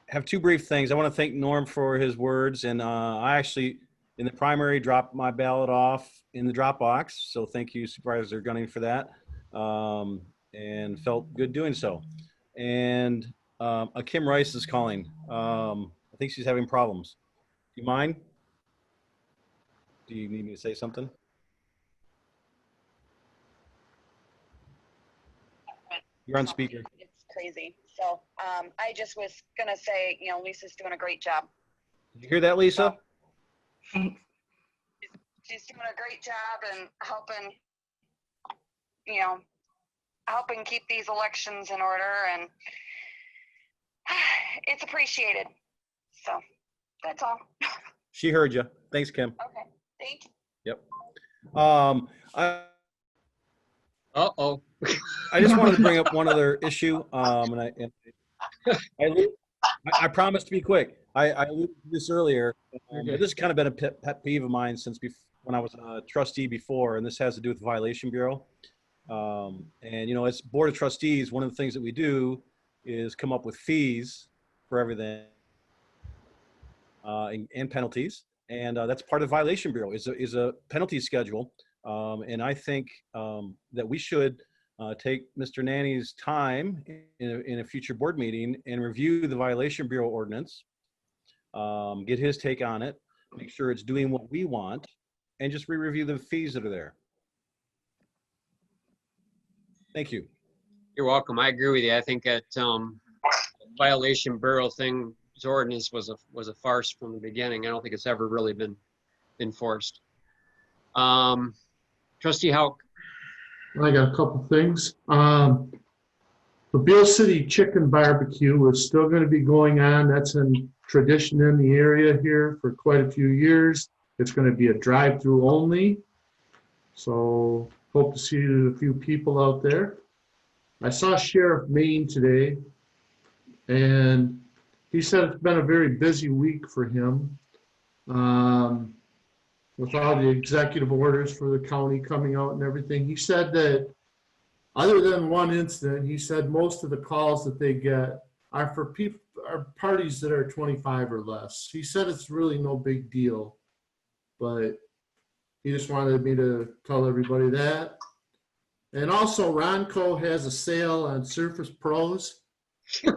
have 2 brief things. I want to thank Norm for his words, and I actually, in the primary, dropped my ballot off in the drop box. So thank you, Supervisor Gunning, for that, and felt good doing so. And Kim Rice is calling. I think she's having problems. Do you mind? Do you need me to say something? You're on speaker. It's crazy. So I just was gonna say, Lisa's doing a great job. Did you hear that, Lisa? Thanks. She's doing a great job and helping keep these elections in order, and it's appreciated. So that's all. She heard you. Thanks, Kim. Okay, thank you. Yep. Uh-oh. I just wanted to bring up one other issue, and I promised to be quick. I alluded to this earlier, but this has kind of been a pet peeve of mine since when I was a trustee before, and this has to do with the Violation Bureau. And as Board of Trustees, one of the things that we do is come up with fees for everything and penalties, and that's part of the Violation Bureau is a penalty schedule. And I think that we should take Mr. Nanny's time in a future board meeting and review the Violation Bureau ordinance, get his take on it, make sure it's doing what we want, and just re-review the fees that are there. Thank you. You're welcome. I agree with you. I think that Violation Bureau thing, his ordinance was a farce from the beginning. I don't think it's ever really been enforced. Trustee Hauk. I got a couple things. The Beale City Chicken Barbecue is still going to be going on. That's a tradition in the area here for quite a few years. It's going to be a drive-through only. So hope to see a few people out there. I saw Sheriff Maine today, and he said it's been a very busy week for him. With all the executive orders for the county coming out and everything. He said that other than one incident, he said most of the calls that they get are for people, are parties that are 25 or less. He said it's really no big deal, but he just wanted me to tell everybody that. And also Ronco has a sale on Surface Pros. So,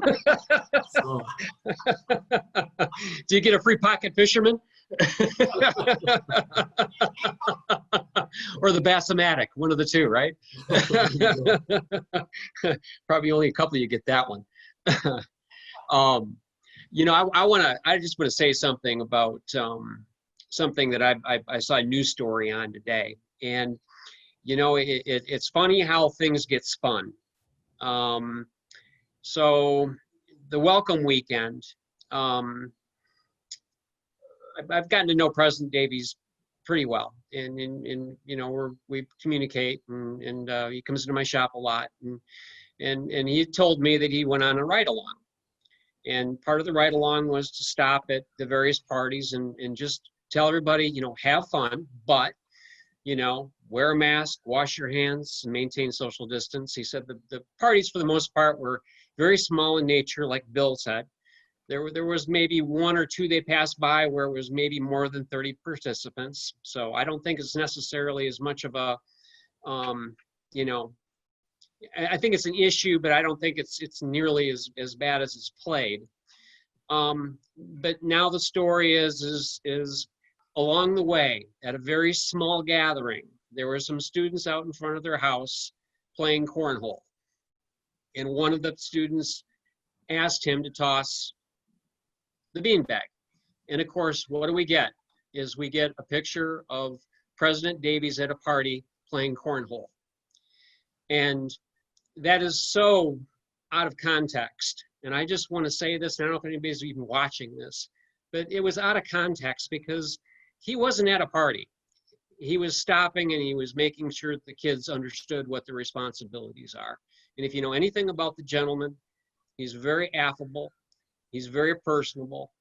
Do you get a free pocket fisherman? Or the Bassomatic, one of the two, right? Probably only a couple of you get that one. You know, I just want to say something about something that I saw a news story on today. And, you know, it's funny how things get spun. So the welcome weekend, I've gotten to know President Davies pretty well, and you know, we communicate, and he comes into my shop a lot, and he told me that he went on a ride along, and part of the ride along was to stop at the various parties and just tell everybody, you know, have fun, but you know, wear a mask, wash your hands, and maintain social distance. He said the parties for the most part were very small in nature, like Bill said. There was maybe one or two they passed by where it was maybe more than 30 participants. So I don't think it's necessarily as much of a, you know, I think it's an issue, but I don't think it's nearly as bad as it's played. But now the story is along the way at a very small gathering, there were some students out in front of their house playing cornhole. And one of the students asked him to toss the beanbag. And of course, what do we get? Is we get a picture of President Davies at a party playing cornhole. And that is so out of context. And I just want to say this, and I don't know if anybody's even watching this, but it was out of context because he wasn't at a party. He was stopping and he was making sure that the kids understood what the responsibilities are. And if you know anything about the gentleman, he's very affable. He's very personable,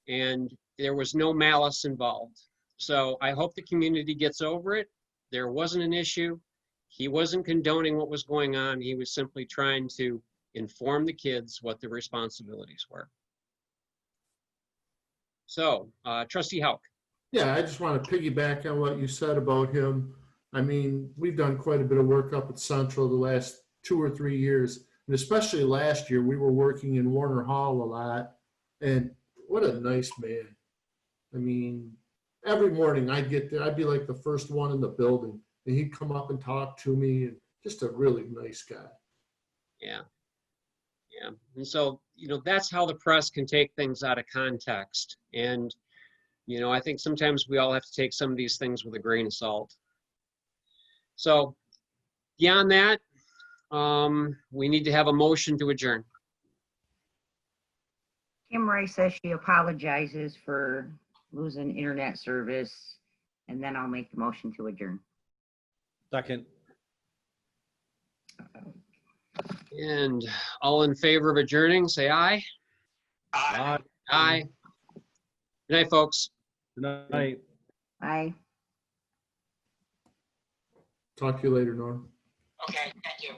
and there was no malice involved. So I hope the community gets over it. There wasn't an issue. He wasn't condoning what was going on. He was simply trying to inform the kids what the responsibilities were. So, Trustee Hauk. Yeah, I just want to piggyback on what you said about him. I mean, we've done quite a bit of work up at Central the last 2 or 3 years. And especially last year, we were working in Warner Hall a lot. And what a nice man. I mean, every morning I'd get there, I'd be like the first one in the building. And he'd come up and talk to me, and just a really nice guy. Yeah. Yeah. And so, you know, that's how the press can take things out of context. And, you know, I think sometimes we all have to take some of these things with a grain of salt. So beyond that, we need to have a motion to adjourn. Kim Rice says she apologizes for losing internet service, and then I'll make the motion to adjourn. Second. And all in favor of adjourning, say aye. Aye. Aye. Good night, folks. Good night. Aye. Talk to you later, Norm. Okay, thank you.